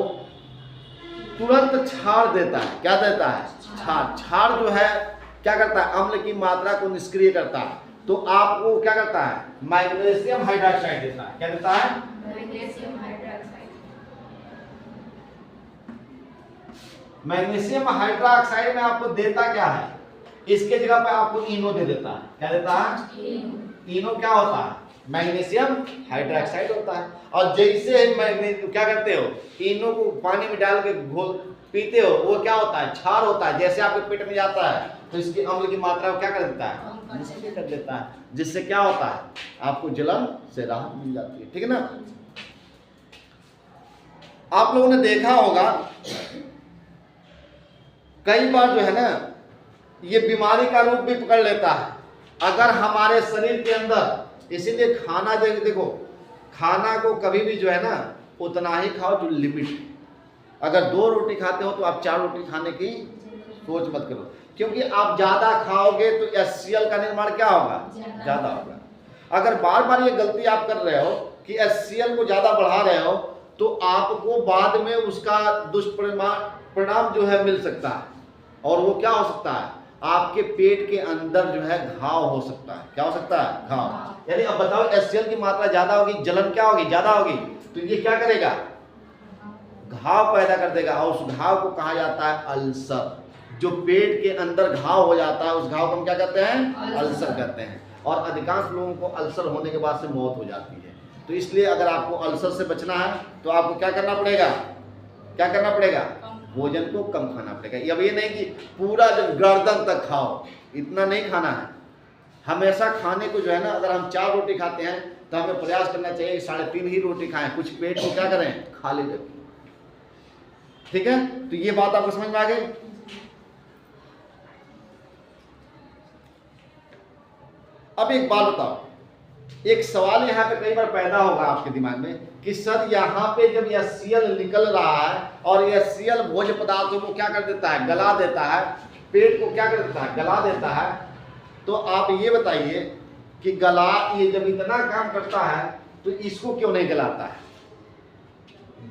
तुरंत छाड़ देता है। क्या देता है, छाड़ जो है क्या करता है, अम्ल की मात्रा को निष्क्रिय करता है। तो आपको क्या करता है, मैग्नीशियम हाइड्रोक्साइड देता है। क्या देता है, मैग्नीशियम हाइड्रोक्साइड। मैग्नीशियम हाइड्रोक्साइड में आपको देता क्या है, इसके जगह पे आपको इनो दे देता है। क्या देता है, इनो क्या होता है, मैग्नीशियम हाइड्रोक्साइड होता है। और जैसे क्या करते हो, इनो को पानी में डाल के घोल पीते हो, वो क्या होता है, क्षार होता है। जैसे आपके पेट में जाता है तो इसकी अम्ल की मात्रा को क्या कर देता है, निष्क्रिय कर देता है, जिससे क्या होता है, आपको जलन से राहत मिल जाती है। ठीक है ना। आप लोगों ने देखा होगा कई बार जो है ना, ये बीमारी का रूप भी पकड़ लेता है अगर हमारे शरीर के अंदर। इसीलिए खाना देखो, खाना को कभी भी जो है ना उतना ही खाओ जो लिमिट। अगर 2 रोटी खाते हो तो आप 4 रोटी खाने की सोच मत करो, क्योंकि आप ज्यादा खाओगे तो HCl का निर्माण क्या होगा, ज्यादा होगा। अगर बार बार ये गलती आप कर रहे हो कि HCl को ज्यादा बढ़ा रहे हो, तो आपको बाद में उसका दुष्परिणाम जो है मिल सकता है। और वो क्या हो सकता है, आपके पेट के अंदर जो है घाव हो सकता है। क्या हो सकता है, घाव। यानी अब बताओ, HCl की मात्रा ज्यादा होगी, जलन क्या होगी, ज्यादा होगी, तो ये क्या करेगा, घाव पैदा कर देगा। और उस घाव को कहा जाता है अल्सर। जो पेट के अंदर घाव हो जाता है उस घाव को हम क्या कहते हैं, अल्सर कहते हैं। और अधिकांश लोगों को अल्सर होने के बाद से मौत हो जाती है। तो इसलिए अगर आपको अल्सर से बचना है तो आपको क्या करना पड़ेगा, क्या करना पड़ेगा, भोजन को कम खाना पड़ेगा। अब ये नहीं कि पूरा जब गर्दन तक खाओ, इतना नहीं खाना है। हमेशा खाने को जो है ना, अगर हम 4 रोटी खाते हैं तो हमें प्रयास करना चाहिए 3.5 ही रोटी खाएं, कुछ पेट को क्या करें, खाली रखें। ठीक है, तो ये बात आपको समझ में आ गई। अब एक बात बताओ, एक सवाल यहाँ पे कई बार पैदा होगा आपके दिमाग में कि सर यहाँ पे जब HCl निकल रहा है और HCl भोज्य पदार्थों को क्या कर देता है, गला देता है, पेट को क्या कर देता है, गला देता है। तो आप ये बताइए कि ये जब इतना काम करता है तो इसको क्यों नहीं गलाता है,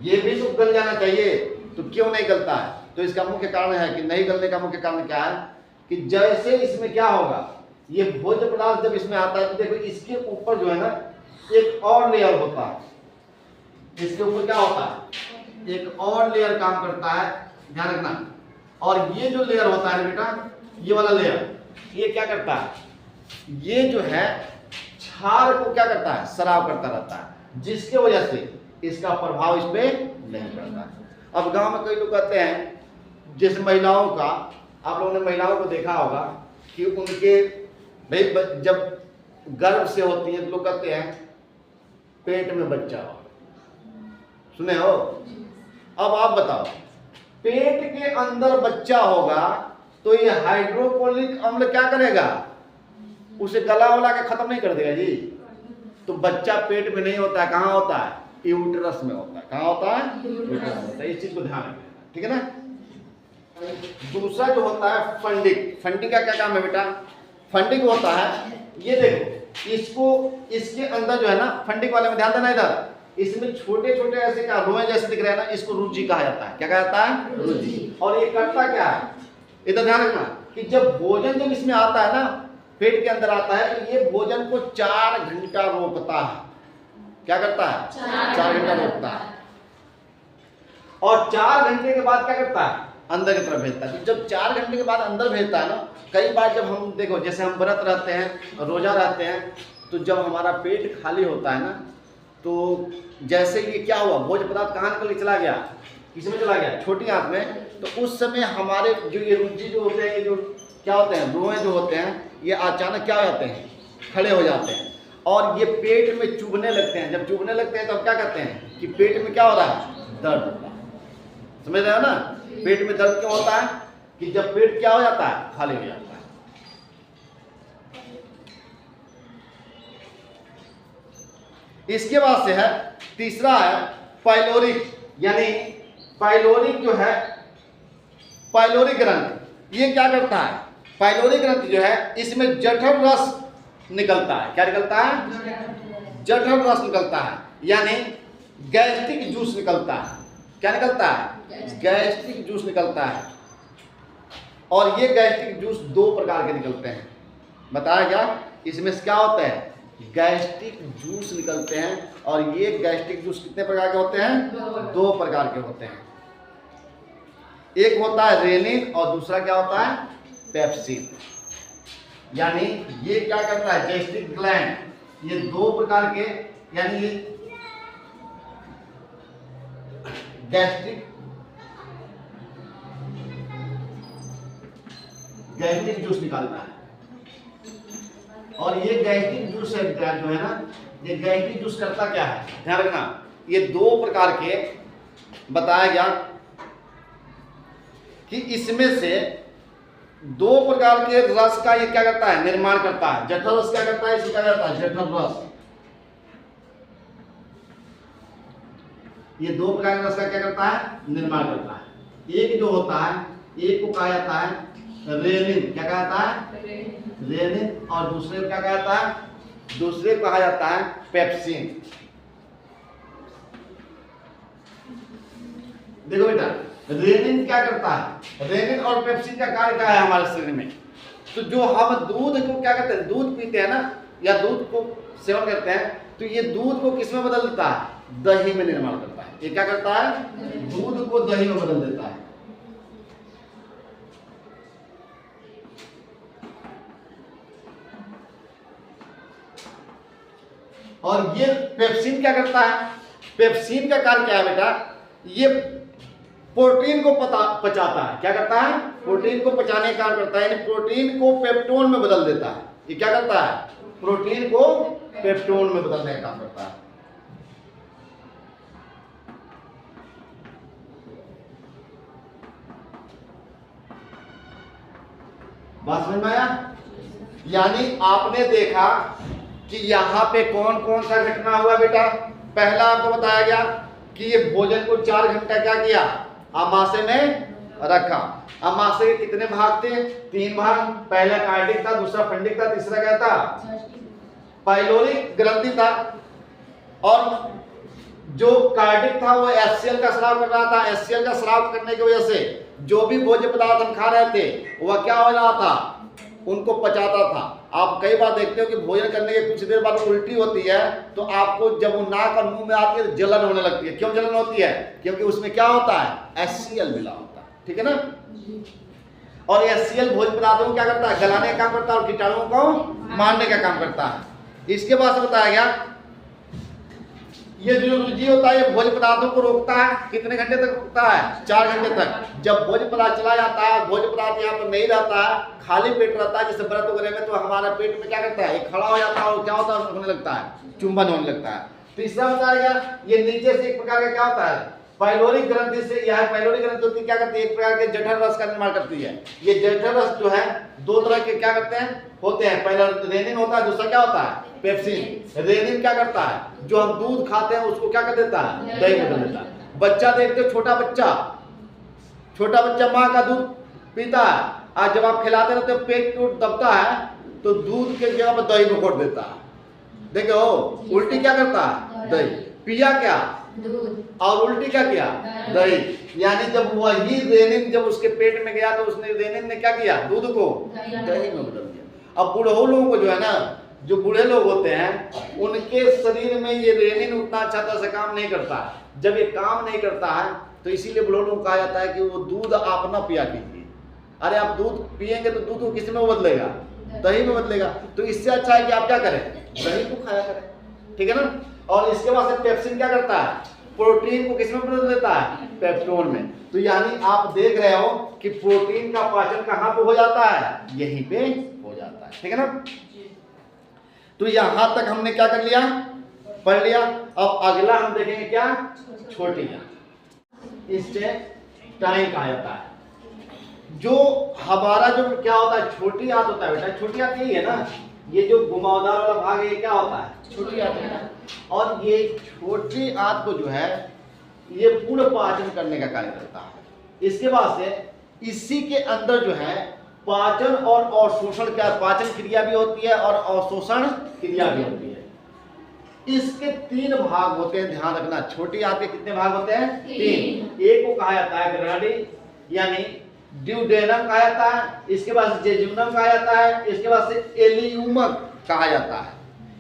ये भी तो गल जाना चाहिए, तो क्यों नहीं गलता है। तो इसका मुख्य कारण है कि नहीं गलने का मुख्य कारण क्या है कि जैसे इसमें क्या होगा, ये भोज्य पदार्थ जब इसमें आता है तो देखो इसके ऊपर जो है ना एक और लेयर होता है, इसके ऊपर क्या होता है, एक और लेयर काम करता है, ध्यान रखना। और ये जो लेयर होता है बेटा, ये वाला लेयर, ये क्या करता है, ये जो है क्षार को क्या करता है, स्राव करता रहता है, जिसके वजह से इसका प्रभाव इस पे नहीं पड़ता है। अब गांव में कई लोग कहते हैं, जैसे महिलाओं का, आप लोगों ने महिलाओं को देखा होगा कि उनके भाई जब गर्भ से होती है तो लोग कहते हैं पेट में बच्चा हो, सुने हो। अब आप बताओ, पेट के अंदर बच्चा होगा तो ये हाइड्रोक्लोरिक अम्ल क्या करेगा, उसे गला उला के खत्म नहीं कर देगा जी। तो बच्चा पेट में नहीं होता है, कहाँ होता है, यूट्रस में होता है। कहाँ होता है, यूट्रस में होता है। इस चीज को ध्यान रखना, ठीक है ना। दूसरा जो होता है फंडिक, फंडिक का क्या काम है बेटा, फंडिक होता है, ये देखो इसको, इसके अंदर जो है ना, फंडिक वाले में ध्यान देना, इधर इसमें छोटे छोटे ऐसे क्या रोए जैसे दिख रहे हैं ना, इसको रुचि कहा जाता है। क्या कहा जाता है, रुचि। और ये करता क्या है, इधर ध्यान रखना कि जब भोजन जब इसमें आता है ना, पेट के अंदर आता है, तो ये भोजन को 4 घंटा रोकता है। क्या करता है, 4 घंटा रोकता है। और 4 घंटे के बाद क्या करता है, अंदर की तरफ भेजता है। तो जब 4 घंटे के बाद अंदर भेजता है ना, कई बार जब हम देखो, जैसे हम व्रत रहते हैं, रोजा रहते हैं, तो जब हमारा पेट खाली होता है ना, तो जैसे ये क्या हुआ, भोज्य पदार्थ कहाँ निकल के चला गया, किसमें चला गया, छोटी आंत में। तो उस समय हमारे जो ये रुचि जो होते हैं, ये जो क्या होते हैं, रोए जो होते हैं, ये अचानक क्या हो जाते हैं, खड़े हो जाते हैं और ये पेट में चुभने लगते हैं। जब चुभने लगते हैं तो अब क्या कहते हैं कि पेट में क्या हो रहा है, दर्द होता है। समझ रहे हो ना, पेट में दर्द क्यों होता है कि जब पेट क्या हो जाता है, खाली हो जाता है। इसके बाद से है तीसरा है पाइलोरिक, यानी पाइलोरिक जो है, पाइलोरिक ग्रंथ ये क्या करता है? पाइलोरिक ग्रंथ जो है इसमें जठर रस निकलता है। क्या निकलता है? जठर रस निकलता है, यानी गैस्ट्रिक जूस निकलता है। क्या निकलता है? गैस्ट्रिक जूस निकलता है। और ये गैस्ट्रिक जूस दो प्रकार के निकलते हैं। बताया क्या? इसमें से क्या होता है? गैस्ट्रिक जूस निकलते हैं। और ये गैस्ट्रिक जूस कितने प्रकार के होते हैं? दो प्रकार के होते हैं। एक होता है रेनिन और दूसरा क्या होता है? पेप्सिन। यानी ये क्या करता है? गैस्ट्रिक ग्लैंड, ये दो प्रकार के, यानी ये गैस्ट्रिक जूस निकालता है। और ये गैस्ट्रिक जूस है जो है ना, ये गैस्ट्रिक जूस करता क्या है? ध्यान रखना, ये दो प्रकार के बताया गया कि इसमें से दो प्रकार के रस का ये क्या करता है? निर्माण करता है। जठर रस क्या करता है? इसे क्या करता है? जठर रस। ये दो प्रकार के रस का क्या करता है? निर्माण करता है। एक जो होता है, एक को कहा जाता है रेनिन। क्या कहा जाता है? रेनिन। और दूसरे को क्या कहा जाता है? दूसरे को कहा जाता है पेप्सिन। देखो बेटा, रेनिन क्या करता है? रेनिन और पेप्सिन का कार्य क्या है हमारे शरीर में? तो जो हम दूध को क्या करते हैं? दूध पीते हैं ना, या दूध को सेवन करते हैं, तो ये दूध को किस में बदल देता है? दही में निर्माण करता है। ये क्या करता है? दूध को दही में बदल देता है। और ये पेप्सिन क्या करता है? पेप्सिन का कार्य क्या है बेटा? ये प्रोटीन को पचाता है। क्या करता है? प्रोटीन को पचाने का कार्य करता है, यानी प्रोटीन को पेप्टोन में बदल देता है। ये क्या करता है? प्रोटीन को पेप्टोन में बदलने का काम करता है। बात समझ में आया? यानी आपने देखा कि यहाँ पे कौन कौन सा घटना हुआ बेटा? पहला आपको बताया गया कि ये भोजन को 4 घंटा क्या किया? आमाशय में रखा। आमाशय के कितने भाग थे? 3 भाग। पहला कार्डिक था, दूसरा फंडिक था, तीसरा क्या था? पाइलोरिक ग्रंथि था। और जो कार्डिक था वो एचसीएल का स्राव कर रहा था। एचसीएल का स्राव करने की वजह से जो भी भोज्य पदार्थ हम खा रहे थे वह क्या हो रहा था? उनको पचाता था। आप कई बार देखते हो कि भोजन करने के कुछ देर बाद उल्टी होती है, तो आपको जब वो नाक और मुंह में आती है तो जलन होने लगती है। क्यों जलन होती है? क्योंकि उसमें क्या होता है? HCl मिला होता है। ठीक है ना? और HCl भोज्य पदार्थों को क्या करता है? गलाने का काम करता है और कीटाणुओं को मारने का काम करता है। इसके बाद से बताया गया ये जो रुचि होता है ये भोज्य पदार्थों को रोकता है। कितने घंटे तक रोकता है? 4 घंटे तक। जब भोज्य पदार्थ चला जाता है, भोज्य पदार्थ यहाँ पर नहीं रहता है, खाली पेट रहता है, जैसे व्रत वगैरह में, तो हमारा पेट में क्या करता है? ये खड़ा हो जाता है और क्या होता है? होने लगता है, चुंबन होने लगता है। तीसरा बताया गया ये नीचे से एक प्रकार का क्या होता है? पाइलोरिक ग्रंथि से, यह पाइलोरिक ग्रंथि होती है, क्या करती है? एक प्रकार के जठर रस का निर्माण करती है। ये जठर रस जो है दो तरह के क्या करते हैं? होते हैं। पहला रेनिन होता है, दूसरा क्या होता है? पेप्सिन। रेनिन क्या करता है? जो हम दूध खाते हैं उसको क्या कर देता है? दही बदल देता है। बच्चा देखते हो, छोटा बच्चा माँ का दूध पीता है, आज जब आप खिलाते रहते हो पेट टूट दबता है तो दूध के जगह पर दही में घोट देता है। देखो उल्टी क्या करता है? दही। पिया क्या? दूध। और उल्टी क्या किया? दही। यानी जब वही रेनिन जब उसके पेट में गया तो उसने रेनिन ने क्या किया? दूध को दही में बदल दिया। अब बूढ़े लोगों को जो है ना, जो बूढ़े लोग होते हैं उनके शरीर में ये रेनिन उतना अच्छा तरह से काम नहीं करता है। जब ये काम नहीं करता है तो इसीलिए बूढ़े लोगों को कहा जाता है कि वो दूध आप ना पिया कीजिए। अरे आप दूध पिएंगे तो दूध को किस में बदलेगा? दही में बदलेगा। तो इससे अच्छा है कि आप क्या करें? दही को खाया करें। ठीक है ना? और इसके बाद से पेप्सिन क्या करता है? प्रोटीन को किस में बदल देता है? पेप्टोन में। तो यानी आप देख रहे हो कि प्रोटीन का पाचन कहाँ पे हो जाता है? यहीं पे हो जाता है। ठीक है ना? तो यहां तक हमने क्या कर लिया? पढ़ लिया। अब अगला हम देखेंगे क्या? छोटी आंत। इससे टाइम कहा जाता है। जो हमारा जो क्या होता है? छोटी आंत होता है बेटा। छोटी आंत यही है ना, ये जो घुमावदार वाला भाग है ये क्या होता है? छोटी आंत। और ये छोटी आंत को जो है ये पूर्ण पाचन करने का कार्य करता है। इसके बाद से इसी के अंदर जो है पाचन और अवशोषण क्या, पाचन क्रिया भी होती है और अवशोषण क्रिया भी होती है। इसके 3 भाग होते हैं, ध्यान रखना। छोटी आंत के कितने भाग होते हैं? 3। एक को कहा जाता है ग्रहणी यानी ड्यूडेनम कहा जाता है, इसके बाद से जेजुनम कहा जाता है, इसके बाद से एलियूमम कहा जाता है।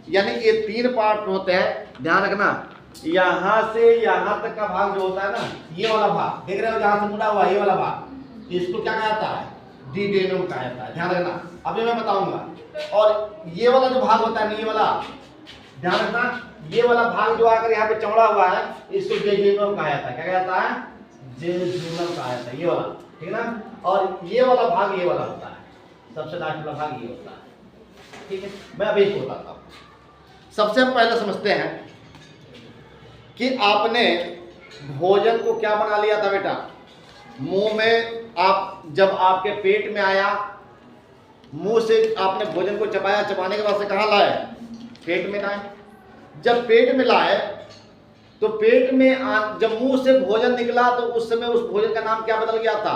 यानी ये 3 पार्ट होते हैं, ध्यान रखना। यहाँ से यहाँ तक का भाग जो होता है ना, ये वाला भाग देख रहे हो जहाँ से मुड़ा हुआ ये वाला भाग, इसको क्या कहा जाता है? डिडेनम कहा जाता है। ध्यान रखना, अभी मैं बताऊंगा। और ये वाला जो भाग होता है ना, ये वाला ध्यान रखना, ये वाला भाग जो आकर यहाँ पे चौड़ा हुआ है इसको जेजुनम कहा जाता है। क्या कहा जाता है? जेजुनम कहा जाता है, ये वाला, ठीक है ना। और ये वाला भाग ये वाला होता है, सबसे लास्ट वाला भाग ये होता है, ठीक है। मैं अभी इसको बताता हूँ। सबसे हम पहले समझते हैं कि आपने भोजन को क्या बना लिया था बेटा? मुंह में आप जब आपके पेट में आया, मुंह से आपने भोजन को चबाया, चबाने के बाद से कहाँ लाए? पेट में लाए। जब पेट में लाए तो पेट में जब मुंह से भोजन निकला तो उस समय उस भोजन का नाम क्या बदल गया था?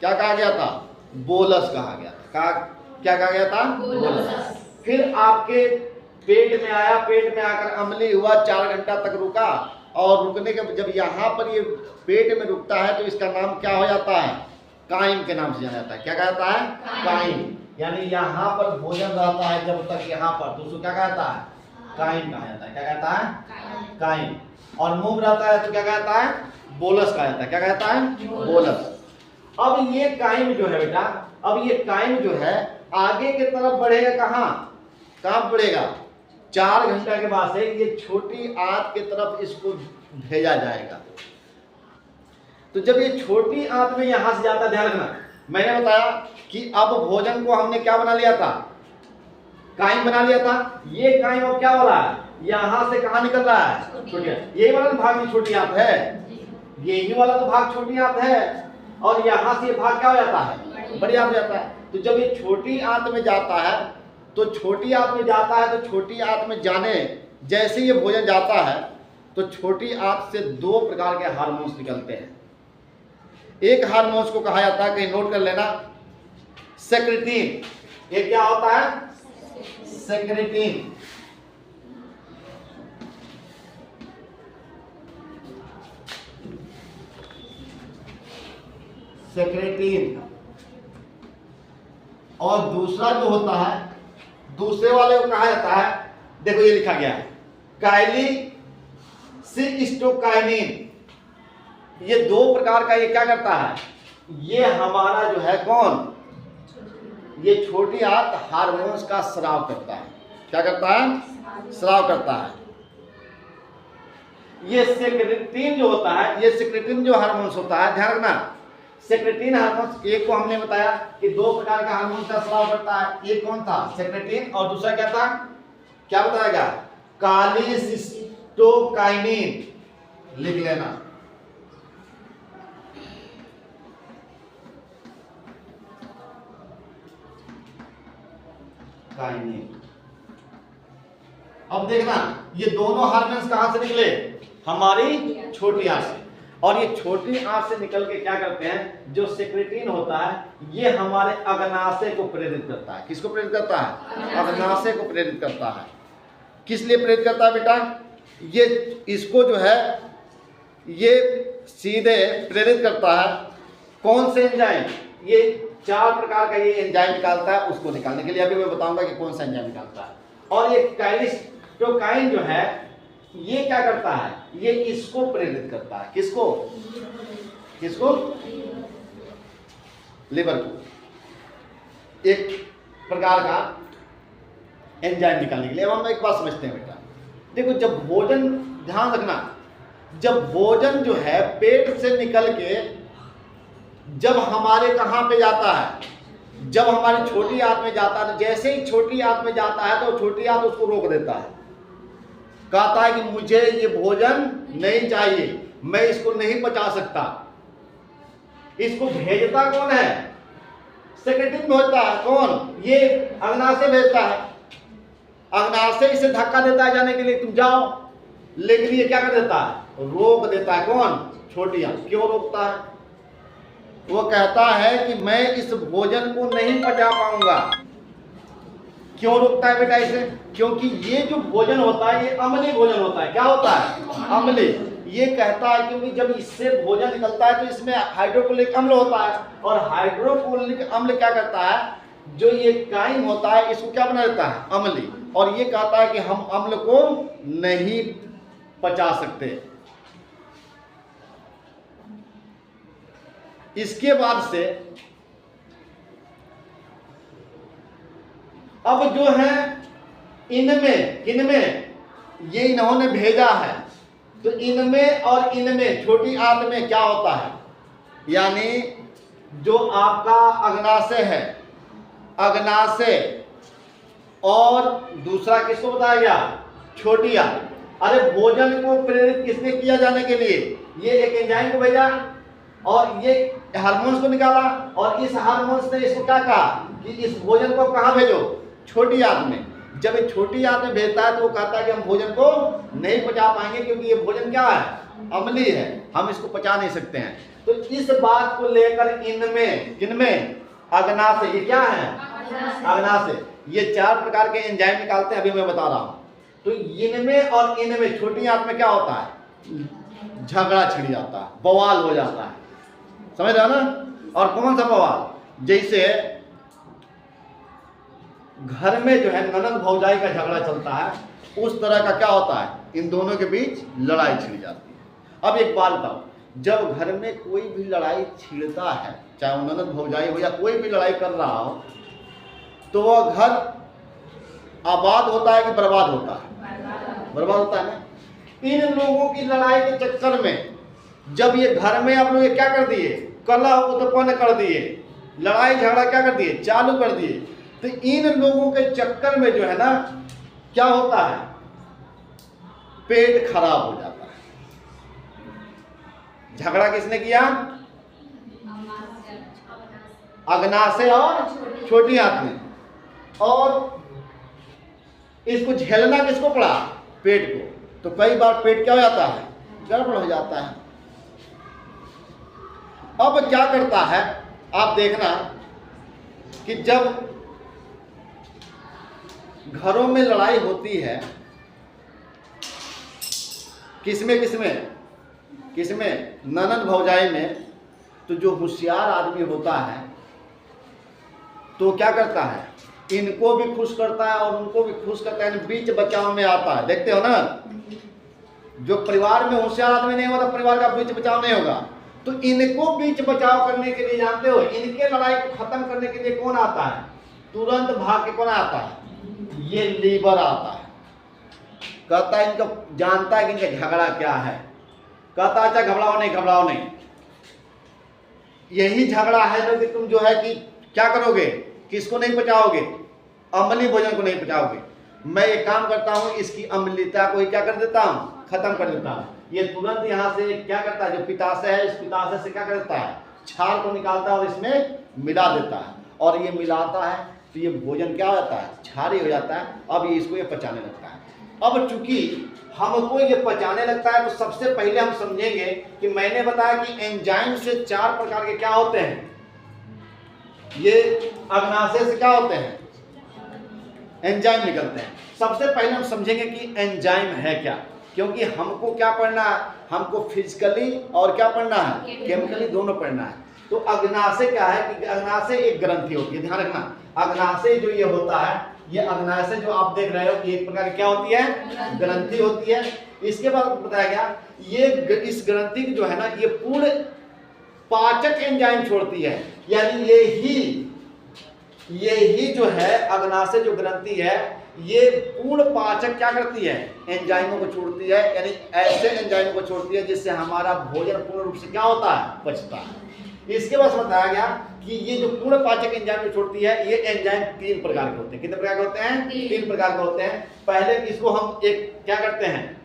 क्या कहा गया था? बोलस कहा गया था। क्या कहा गया था? बोलस। फिर आपके पेट में आया, पेट में आकर अम्लीय हुआ, 4 घंटा तक रुका, और रुकने के जब यहाँ पर ये पेट में रुकता है तो इसका नाम क्या हो जाता है? काइम के नाम से जाना जाता है। क्या कहता है? काइम। यानी यहाँ पर भोजन रहता है जब तक यहाँ पर, तो उसको क्या कहता है? काइम कहा जाता है। क्या कहता है? काइम। और मुंह रहता है तो क्या कहता है? बोलस कहा जाता है। क्या कहता है? बोलस। अब ये काइम जो है बेटा, अब ये काइम जो है आगे की तरफ बढ़ेगा, कहाँ बढ़ेगा? 4 घंटा के बाद से ये छोटी आंत की तरफ इसको भेजा जाएगा। तो जब ये छोटी आंत में यहां से जाता, ध्यान रखना, मैंने बताया कि अब भोजन को हमने क्या बना लिया था? काइम बना लिया था। ये काइम अब क्या हो रहा है? यहां से कहां निकल रहा है? छोटी आंत। ये वाला भाग भी छोटी आंत है, यही वाला तो भाग छोटी आंत है, और यहां से ये भाग क्या हो जाता है? बड़ी आंत हो जाता है। तो जब ये छोटी आंत में जाता है तो छोटी आंत में जाता है, तो छोटी आंत में जाने जैसे ये भोजन जाता है तो छोटी आंत से 2 प्रकार के हार्मोन्स निकलते हैं। एक हार्मोन्स को कहा जाता है, कहीं नोट कर लेना, सेक्रेटिन। ये क्या होता है? सेक्रेटिन। सेक्रेटिन। और दूसरा जो होता है, दूसरे वाले को कहा जाता है, देखो ये लिखा गया है, काइलिसिस्टोकाइनिन। ये 2 प्रकार का, ये क्या करता है? ये हमारा जो है कौन? ये छोटी आंत हार्मोन्स का स्राव करता है। क्या करता है? स्राव करता है। ये सेक्रेटिन जो होता है, ये सेक्रेटिन जो हार्मोन्स होता है, ध्यान रखना, सेक्रेटिन हार्मोन्स, एक को हमने बताया कि 2 प्रकार का हार्मोन का स्राव करता है। एक कौन था? सेक्रेटिन, और दूसरा क्या था? क्या बताएगा? कालिसिस्टोकाइनिन। लिख लेना। काइनिन। अब देखना, ये दोनों हार्मोन्स कहां से निकले? हमारी छोटी आंत से। और ये छोटी आंत से निकल के क्या करते हैं? जो सेक्रेटिन होता है ये हमारे अग्नाशय को प्रेरित करता है। किसको प्रेरित करता है? अग्नाशय को प्रेरित करता है। किस लिए प्रेरित करता है बेटा? ये इसको जो है ये सीधे प्रेरित करता है कौन से एंजाइम? ये 4 प्रकार का ये एंजाइम निकालता है, उसको निकालने के लिए अभी मैं बताऊंगा कि कौन सा एंजाइम निकालता है। और ये काइलिसिस्टोकाइन जो है ये क्या करता है? ये इसको प्रेरित करता है। किसको? किसको? लिवर को, एक प्रकार का एंजाइम निकालने के लिए। अब हम एक बात समझते हैं बेटा, देखो जब भोजन, ध्यान रखना, जब भोजन जो है पेट से निकल के जब हमारे कहां पे जाता है? जब हमारी छोटी आंत में जाता है, तो जैसे ही छोटी आंत में जाता है तो छोटी आंत उसको रोक देता है, कहता है कि मुझे ये भोजन नहीं चाहिए, मैं इसको नहीं पचा सकता। इसको भेजता कौन है? सेक्रेटिन भेजता है। कौन? ये अग्नाशय भेजता है। अग्नाशय इसे धक्का देता है जाने के लिए, तुम जाओ, लेकिन ये क्या कर देता है, रोक देता है। कौन? छोटी आंत। क्यों रोकता है? वो कहता है कि मैं इस भोजन को नहीं पचा पाऊंगा। क्यों रोकता है बेटा इसे? क्योंकि ये जो भोजन होता है ये अम्लीय भोजन होता है। क्या होता है? अम्लीय। ये कहता है क्योंकि जब इससे भोजन निकलता है तो इसमें हाइड्रोक्लोरिक अम्ल होता है, और हाइड्रोक्लोरिक अम्ल क्या करता है, जो ये काइम होता है इसको क्या बना देता है, अम्लीय। और ये कहता है कि हम अम्ल को नहीं पचा सकते। इसके बाद से अब जो है इनमें, किनमें, ये इन्होंने भेजा है, तो इनमें और इनमें छोटी आंत में क्या होता है, यानी जो आपका अग्नाशय है, अग्नाशय, और दूसरा किसको बताया गया, छोटी आंत। अरे भोजन को प्रेरित किसने किया जाने के लिए, ये एक एंजाइम को भेजा और ये हार्मोन्स को निकाला, और इस हार्मोन्स ने इसको क्या कहा कि इस भोजन को कहाँ भेजो, छोटी आंत में। जब ये छोटी आंत में भेजता है तो वो कहता है कि हम भोजन को नहीं पचा पाएंगे क्योंकि ये भोजन क्या है, अम्लीय है, हम इसको पचा नहीं सकते हैं। तो इस बात को लेकर इनमें, किनमें, अग्नाशय, ये क्या है, अग्नाशय, ये 4 प्रकार के एंजाइम निकालते हैं, अभी मैं बता रहा हूं। तो इनमें और इनमें छोटी आंत में क्या होता है, झगड़ा छिड़ जाता है, बवाल हो जाता है, समझ रहे हो ना। और कौन सा बवाल, जैसे घर में जो है ननद भौजाई का झगड़ा चलता है, उस तरह का क्या होता है, इन दोनों के बीच लड़ाई छिड़ जाती है। अब एक बात बताओ, जब घर में कोई भी लड़ाई छिड़ता है, चाहे वो ननद भौजाई हो या कोई भी लड़ाई कर रहा हो, तो वह घर आबाद होता है कि बर्बाद होता है, बर्बाद होता है ना। इन लोगों की लड़ाई के चक्कर में जब ये घर में आप लोग ये क्या कर दिए, कलह उत्पन्न कर दिए, लड़ाई झगड़ा क्या कर दिए, चालू कर दिए, तो इन लोगों के चक्कर में जो है ना क्या होता है, पेट खराब हो जाता है। झगड़ा किसने किया, अग्नाशय और छोटी आंत में, और इसको झेलना किसको पड़ा, पेट को। तो कई बार पेट क्या हो जाता है, गड़बड़ हो जाता है। अब क्या करता है, आप देखना कि जब घरों में लड़ाई होती है, किसमें किसमें किसमें, ननद भौजाई में, तो जो होशियार आदमी होता है तो क्या करता है, इनको भी खुश करता है और उनको भी खुश करता है, बीच बचाव में आता है। देखते हो ना, जो परिवार में होशियार आदमी नहीं होगा परिवार का बीच बचाव नहीं होगा। तो इनको बीच बचाव करने के लिए, जानते हो, इनके लड़ाई को खत्म करने के लिए कौन आता है, तुरंत भाग के कौन आता है, ये लीवर आता है। कहता है, इनको जानता है कि इनका झगड़ा क्या है, कहता है अच्छा घबराओ नहीं, घबराओ नहीं, यही झगड़ा है तो कि तुम जो है कि क्या करोगे, किसको नहीं पचाओगे, अम्लीय भोजन को नहीं पचाओगे। मैं एक काम करता हूं, इसकी अम्लीयता को क्या कर देता हूं, खत्म कर देता हूं। ये तुरंत यहां से क्या करता है, जो पित्ताशय है, इस पित्ताशय से क्या करता है, छाल को निकालता है और इसमें मिला देता है, और ये मिलाता है तो ये भोजन क्या हो जाता है, क्षारीय हो जाता है। अब ये इसको ये पचाने लगता है। अब चूंकि हमको ये पचाने लगता है, तो सबसे पहले हम समझेंगे कि मैंने बताया कि एंजाइम से 4 प्रकार के क्या होते हैं, ये अग्नाशय से क्या होते हैं, एंजाइम निकलते हैं। सबसे पहले हम समझेंगे कि एंजाइम है क्या, क्योंकि हमको क्या पढ़ना है, हमको फिजिकली और क्या पढ़ना है, केमिकली दोनों पढ़ना है। तो अग्नाशय क्या है कि अग्नाशय एक ग्रंथि होती है, ध्यान रखना। अग्नाशय जो ये होता है, ये अग्नाशय जो आप देख रहे हो कि एक प्रकार की क्या होती है, ग्रंथि होती है। इसके बाद बताया गया, ये इस ग्रंथि की जो है ना, ये पूर्ण पाचक एंजाइम छोड़ती है, यानी यही जो है अग्नाशय जो ग्रंथि है, ये पूर्ण पाचक क्या करती है, एंजाइमों को छोड़ती है, यानी ऐसे एंजाइमों को छोड़ती है जिससे हमारा भोजन पूर्ण रूप से क्या होता है, पचता है। इसके बाद बताया गया कि ये जो पूर्ण पाचक एंजाइम को छोड़ती है, ये एंजाइम 3 प्रकार के होते हैं। कितने प्रकार के होते हैं, 3 प्रकार के होते हैं। पहले इसको हम एक क्या करते हैं,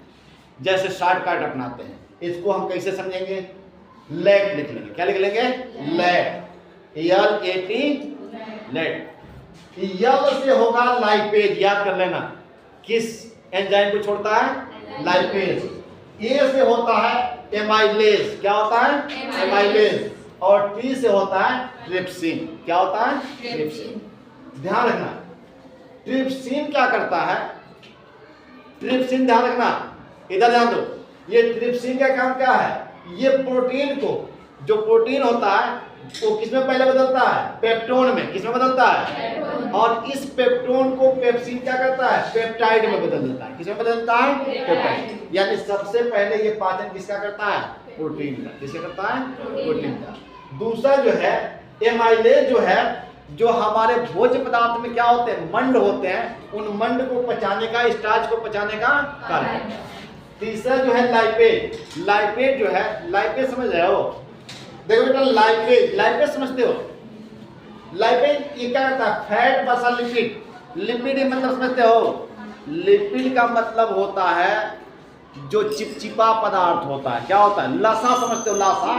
जैसे शॉर्टकट अपनाते हैं, इसको हम कैसे समझेंगे, लैट लिख लेंगे। क्या लिख लेंगे, लैट, LAT, लैट। यल से होगा लाइपेज, याद कर लेना, किस एंजाइम को छोड़ता है? लाइपेज। ए से होता है एमाइलेज। क्या होता है? एमाइलेज। और टी से होता है ट्रिप्सिन। क्या होता है? ट्रिप्सिन। ध्यान रखना, ट्रिप्सिन क्या करता है? ट्रिप्सिन ध्यान रखना, इधर ध्यान दो। ये ट्रिप्सिन का काम क्या है? ये प्रोटीन को, जो प्रोटीन होता है वो किसमें पहले बदलता है? पेप्टोन में। किसमें बदलता है? और इस पेप्टोन को पेप्सिन क्या करता है? पेप्टाइड में बदल देता है। किसमें बदलता है? पेप्टाइड। यानी सबसे पहले ये पाचन किसका करता है? प्रोटीन का। किसका करता है? प्रोटीन का। दूसरा जो है एमाइलेज, जो है जो हमारे भोज्य पदार्थ में क्या होते हैं? मंड होते हैं। उन मंड को पचाने का, स्टार्च को पचाने का कार्य। तीसरा जो है लाइपेज। लाइपेज जो है, लाइपेज समझ रहे हो? देखो बेटा, लाइपेज, लाइपेज समझते हो? लाइपेज ये क्या करता है? फैट वसा लिपिड। लिपिड मतलब समझते हो? लिपिड का मतलब होता है जो चिपचिपा पदार्थ होता है। क्या होता है? लासा समझते हो? लासा।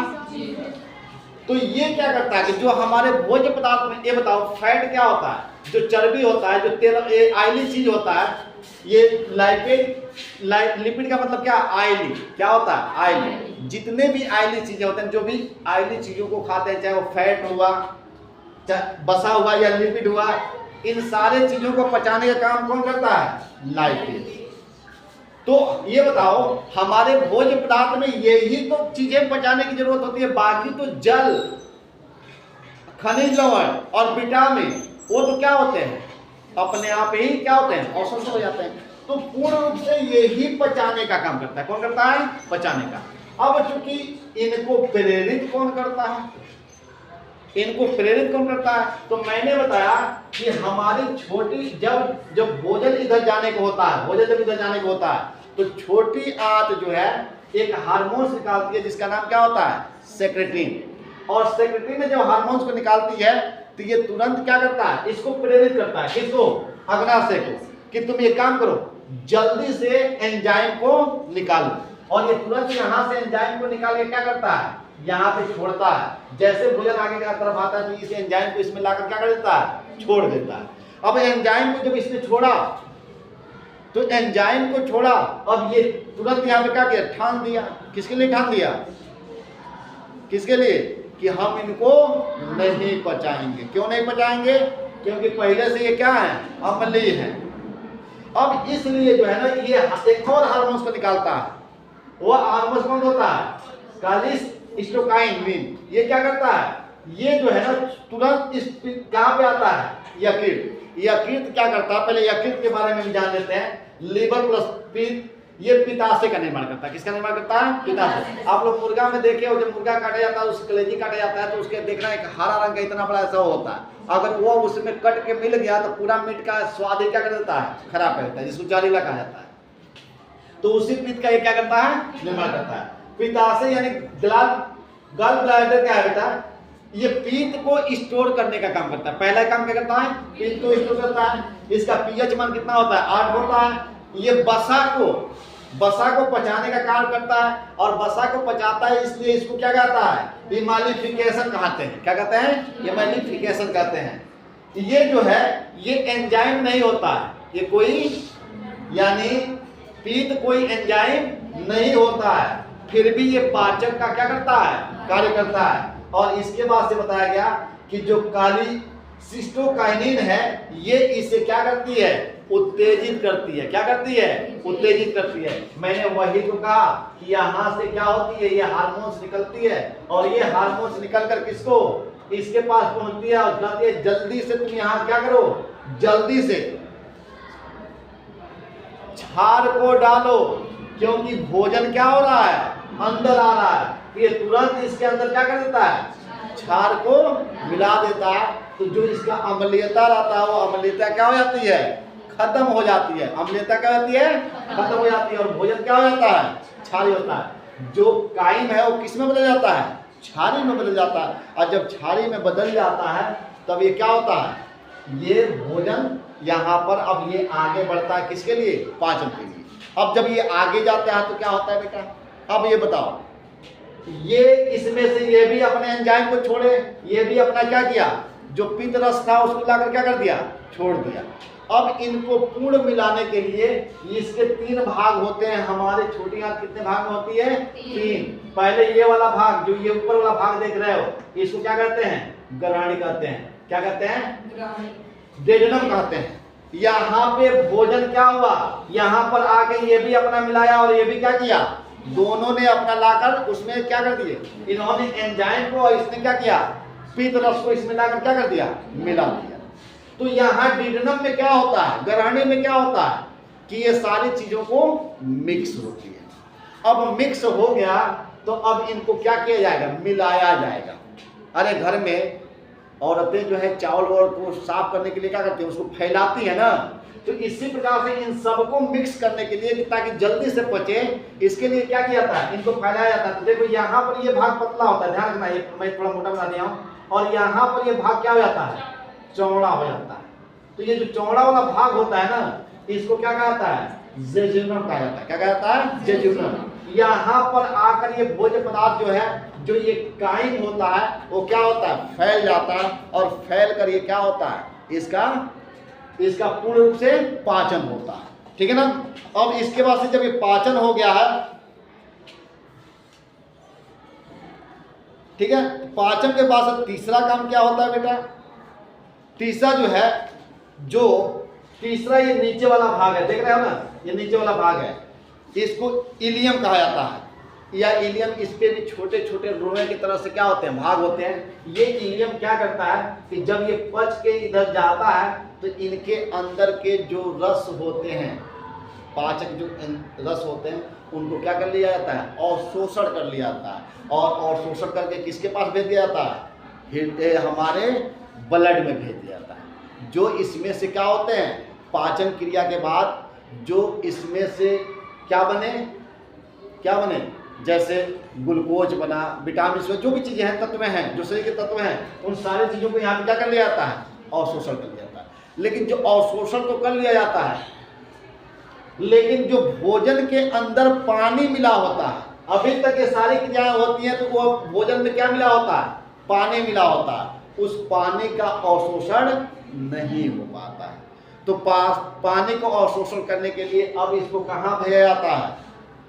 तो ये क्या करता है कि जो हमारे भोज्य पदार्थ में, ये बताओ फैट क्या होता है? जो चर्बी होता है, जो तेल, ये आयली चीज होता है। ये लाइपेज, लिपिड का मतलब क्या? आयली। क्या होता है? आयली। जितने भी आयली चीजें होते हैं, जो भी आयली चीजों को खाते हैं, चाहे वो फैट हुआ, बसा हुआ या लिपिड हुआ, इन सारे चीजों को पचाने का काम कौन करता है? लाइपेज। तो ये बताओ, हमारे भोज्य पदार्थ में यही तो चीजें पचाने की जरूरत होती है, बाकी तो जल, खनिज लवण और विटामिन वो तो क्या होते हैं? अपने आप ही क्या होते हैं? अवशोषित हो जाते हैं। तो पूर्ण रूप से यही पचाने का काम करता है। कौन करता है? पचाने का। अब चूंकि इनको प्रेरित कौन करता है? इनको प्रेरित कौन करता है? तो मैंने बताया कि हमारी छोटी, जब भोजन इधर जाने को होता है, भोजन जब इधर जाने को होता है, तो छोटी आंत जो है एक हार्मोन निकालती है जिसका नाम क्या होता है? सेक्रेटिन। और सेक्रेटिन जब हार्मोन्स को निकालती है तो ये तुरंत क्या करता है? इसको प्रेरित करता है। किसको? अग्नाशय को, कि तुम ये काम करो, जल्दी से एंजाइम को निकालो। और ये तुरंत यहाँ से एंजाइम को निकाल के क्या करता है? यहाँ पे छोड़ता है। जैसे भोजन आगे की तरफ आता है तो इस एंजाइम को इसमें लाकर क्या कर देता है? छोड़ देता है। अब एंजाइम को जब इसने छोड़ा, तो एंजाइम को छोड़ा, अब ये तुरंत यहाँ पे क्या किया? ठान दिया। किसके लिए ठान दिया? किसके लिए? कि हम इनको नहीं पचाएंगे। क्यों नहीं पचाएंगे? क्योंकि पहले से ये क्या है? अम्लीय है। अब इसलिए जो है ना, ये एक और हार्मोन्स को निकालता है। वो हार्मोन्स कौन होता है? कालिस्टोकाइनिन। ये क्या करता है? ये जो है ना तुरंत इस कहाँ पे आता है? यकृत। यकृत क्या करता है? पहले यकृत के बारे में भी जान लेते हैं। लीवर प्लस पित्त, ये पित्ताशय का निर्माण करता है। किसका निर्माण करता है? पित्ताशय। आप लोग मुर्गा में देखे हो, जब मुर्गा काटा जाता है, उसकी कलेजी काटा जाता है, तो उसके देखना एक हरा रंग का इतना बड़ा ऐसा होता है। अगर वो उसमें कट के मिल गया तो पूरा मीट का स्वाद ही क्या कर देता है? खराब कर देता है, जिसको जहरीला कहा जाता है। तो उसी पित्त का ये क्या करता है? निर्माण करता है। पित्ताशय यानी गॉल ब्लैडर क्या है बेटा? ये पित्त को स्टोर करने का काम करता है। पहला काम क्या करता है? पित्त को स्टोर करता है। इसका पीएच मान कितना होता है? 8 होता है। ये वसा को पचाने का कार्य करता है, और वसा को पचाता है, इसलिए इसको क्या कहता है? इमालिफिकेशन कहते हैं। क्या कहते हैं? इमालिफिकेशन कहते हैं। ये जो है ये एंजाइम नहीं होता है, ये कोई, यानी पित्त कोई एंजाइम नहीं होता है, फिर भी ये पाचक का क्या करता है? कार्य करता है। और इसके बाद से बताया गया कि जो कालिसिस्टोकाइनिन है, ये इसे क्या करती है? उत्तेजित करती है। क्या करती है? उत्तेजित करती है। मैंने वही तो कहा कि यहाँ से क्या होती है? ये हार्मोन्स निकलती है, और ये हार्मोन्स निकलकर किसको? इसके पास पहुंचती है और कहती है जल्दी से तुम यहाँ क्या करो? जल्दी से क्षार को डालो, क्योंकि भोजन क्या हो रहा है? अंदर आ रहा है। ये तुरंत इसके अंदर क्या कर देता है? क्षार को मिला देता है। तो जो इसका अम्लीयता रहता है, वो अम्लीयता क्या हो जाती है? खत्म हो जाती है। अम्लीयता क्या होती है? खत्म हो जाती है। और भोजन क्या हो जाता है? क्षारी होता है। जो काइम है वो किस में बदल जाता है? क्षारी में बदल जाता है। और जब क्षारी में बदल जाता है तब ये क्या होता है? ये भोजन यहाँ पर अब ये आगे बढ़ता है किसके लिए? पाचन के लिए। अब जब ये आगे जाता है तो क्या होता है बेटा? अब ये बताओ, ये इसमें से ये भी अपने एंजाइम को छोड़े, ये भी अपना क्या किया? जो पित्त रस था उसको लाकर क्या कर दिया? छोड़ दिया। अब इनको पूर्ण मिलाने के लिए इसके 3 भाग होते हैं। हमारे छोटी आंत कितने भाग में होती है? 3। पहले ये वाला भाग, जो ये ऊपर वाला भाग देख रहे हो, इसको क्या कहते हैं? ग्रहणी कहते हैं। क्या कहते हैं? डेजनम कहते हैं। यहाँ पे भोजन क्या हुआ, यहाँ पर आके ये भी अपना मिलाया और ये भी क्या किया, दोनों ने अपना लाकर उसमें क्या कर दिए, इन्होंने एंजाइम को और इसने क्या किया, पीत रस को इसमें लाकर क्या कर दिया, मिला दिया। तो यहाँ डिडनम में क्या होता है, ग्रहणी में क्या होता है कि ये सारी चीजों को मिक्स होती है। अब मिक्स हो गया तो अब इनको क्या किया जाएगा, मिलाया जाएगा। अरे घर में औरतें जो है चावल वावल को साफ करने के लिए क्या करती है, उसको फैलाती है ना, तो इसी प्रकार से इन सबको मिक्स करने के लिए ताकि जल्दी से पचे, इसके लिए क्या किया जाता है, इनको फैलाया जाता है। तो देखो यहाँ पर ये भाग पतला होता है, ध्यान रखना, ये मैं थोड़ा मोटा बना दिया हूँ, और यहाँ पर ये भाग क्या हो जाता है, चौड़ा हो जाता है। तो ये जो चौड़ा वाला भाग होता है ना, इसको क्या कहता है, जेजुनम कहा जाता है। क्या कहता है, जेजुनम। यहाँ पर आकर ये भोज्य पदार्थ जो है, जो ये काइम होता है, वो क्या होता है, फैल जाता है, और फैल कर ये क्या होता है, इसका पूर्ण रूप से पाचन होता है। ठीक है ना। अब इसके बाद से जब ये पाचन हो गया है, ठीक है, पाचन के बाद से तीसरा काम क्या होता है बेटा, तीसरा जो है, जो तीसरा ये नीचे वाला भाग है, देख रहे हो ना, ये नीचे वाला भाग है, इसको इलियम कहा जाता है, या इलियम, इस पे भी छोटे छोटे रोए की तरह से क्या होते हैं, भाग होते हैं। ये इलियम क्या करता है कि जब ये पच के इधर जाता है तो इनके अंदर के जो रस होते हैं, पाचक जो रस होते हैं, उनको क्या कर लिया जाता है, और शोषण कर लिया जाता है, और शोषण करके किसके पास भेज दिया जाता है, हमारे ब्लड में भेज दिया जाता है। जो इसमें से क्या होते हैं, पाचन क्रिया के बाद जो इसमें से क्या बने, जैसे ग्लूकोज बना, विटामिन, जो भी चीजें हैं, तत्व हैं, जो शरीर के तत्व हैं, उन सारी चीजों को यहाँ पे क्या कर लिया जाता है, अवशोषण कर लिया जाता है। लेकिन जो अवशोषण तो कर लिया जाता है, लेकिन जो भोजन के अंदर पानी मिला होता है, अभी तक ये सारी क्रियाएं होती हैं, तो वो भोजन में क्या मिला होता है, पानी मिला होता है, उस पानी का अवशोषण नहीं हो पाता है। तो पानी को अवशोषण करने के लिए अब इसको कहाँ भेजा जाता है,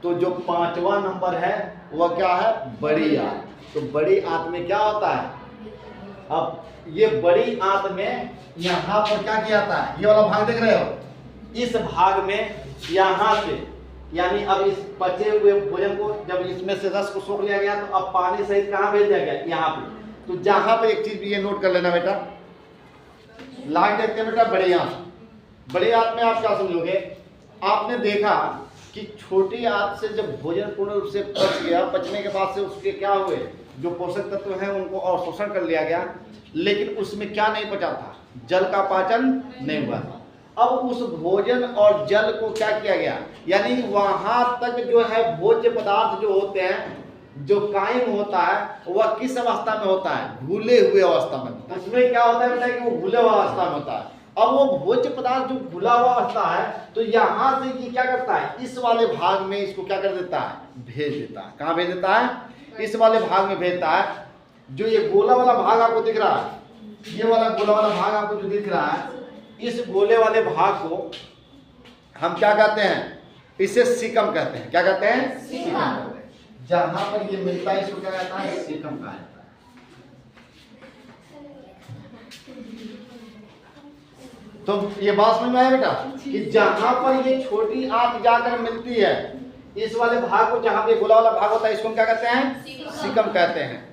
तो जो 5वां नंबर है वह क्या है, बड़ी आंत। तो बड़ी आंत में क्या होता है, अब ये बड़ी आंत में यहाँ पर क्या किया जाता है, ये वाला भाग देख रहे हो, इस भाग में यहाँ से, यानी अब इस बचे हुए भोजन को जब इसमें से रस को सोख लिया गया, तो अब पानी सहित कहाँ भेज दिया गया, यहाँ पे। तो जहाँ पे एक चीज भी ये नोट कर लेना बेटा, लाइट देखते हैं बेटा, बड़ी आंत। बड़ी आंत में आप क्या समझोगे, आपने देखा कि छोटी आंत से जब भोजन पूर्ण रूप से पच गया, पचने के बाद से उसके क्या हुए, जो पोषक तत्व हैं उनको अवशोषण कर लिया गया, लेकिन उसमें क्या नहीं पचा था, जल का पाचन नहीं हुआ था। अब उस भोजन और जल को क्या किया गया, यानी वहां तक जो है भोज्य पदार्थ जो होते हैं, जो कायम होता है, वह किस अवस्था में होता है, घुले हुए अवस्था में। उसमें क्या होता है बेटा कि वो घुले हुआ अवस्था में होता है। अब वो भोज्य पदार्थ जो घुला हुआ अवस्था है, तो यहाँ से ये क्या करता है, इस वाले भाग में इसको क्या कर देता है, भेज देता है। कहाँ भेज देता है, इस वाले भाग में भेजता है। जो ये गोला वाला भाग आपको दिख रहा है, ये वाला गोला वाला भाग आपको जो दिख रहा है, इस गोले वाले भाग को हम क्या कहते हैं, इसे सीकम कहते हैं। क्या कहते हैं, सीकम। जहां पर ये मिलता है इसको क्या कहता है, सीकम कहा जाता है। तो ये बात समझ में आया बेटा कि जहां पर ये छोटी आंत जाकर मिलती है, इस वाले भाग को, जहां पे गोला वाला भाग होता है, इसको हम क्या कहते हैं, सीकम कहते हैं।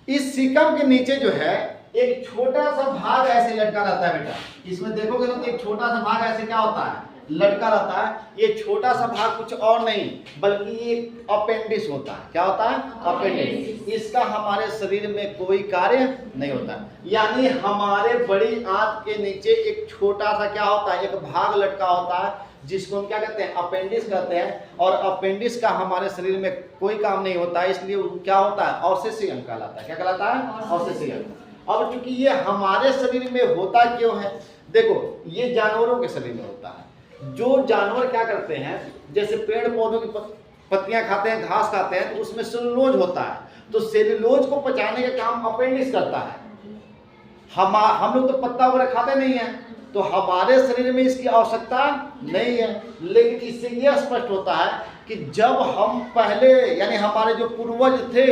इस सीकम के नीचे जो है एक छोटा सा भाग ऐसे लटका रहता है बेटा, इसमें देखोगे ना तो एक छोटा सा भाग ऐसे क्या होता है, लटका रहता है। ये छोटा सा भाग कुछ और नहीं बल्कि ये अपेंडिक्स होता है। क्या होता है, अपेंडिक्स। इसका हमारे शरीर में कोई कार्य नहीं होता, यानी हमारे बड़ी आंत के नीचे एक छोटा सा क्या होता है, एक भाग लटका होता है, जिसको हम क्या कहते हैं, अपेंडिक्स कहते हैं। और अपेंडिक्स का हमारे शरीर में कोई काम नहीं होता है, इसलिए क्या होता है, अवशेषीय अंग कहलाता है। क्या कहलाता है, अवशेषीय अंग। अब चूंकि ये हमारे शरीर में होता क्यों है, देखो ये जानवरों के शरीर में होता है। जो जानवर क्या करते हैं, जैसे पेड़ पौधों की पत्तियां खाते हैं, घास खाते हैं, तो उसमें सेलुलोज होता है, तो सेलुलोज को पचाने का काम अपेंडिक्स करता है। हम लोग तो पत्ता वगैरह खाते नहीं हैं, तो हमारे शरीर में इसकी आवश्यकता नहीं है। लेकिन इससे यह स्पष्ट होता है कि जब हम पहले यानी हमारे जो पूर्वज थे,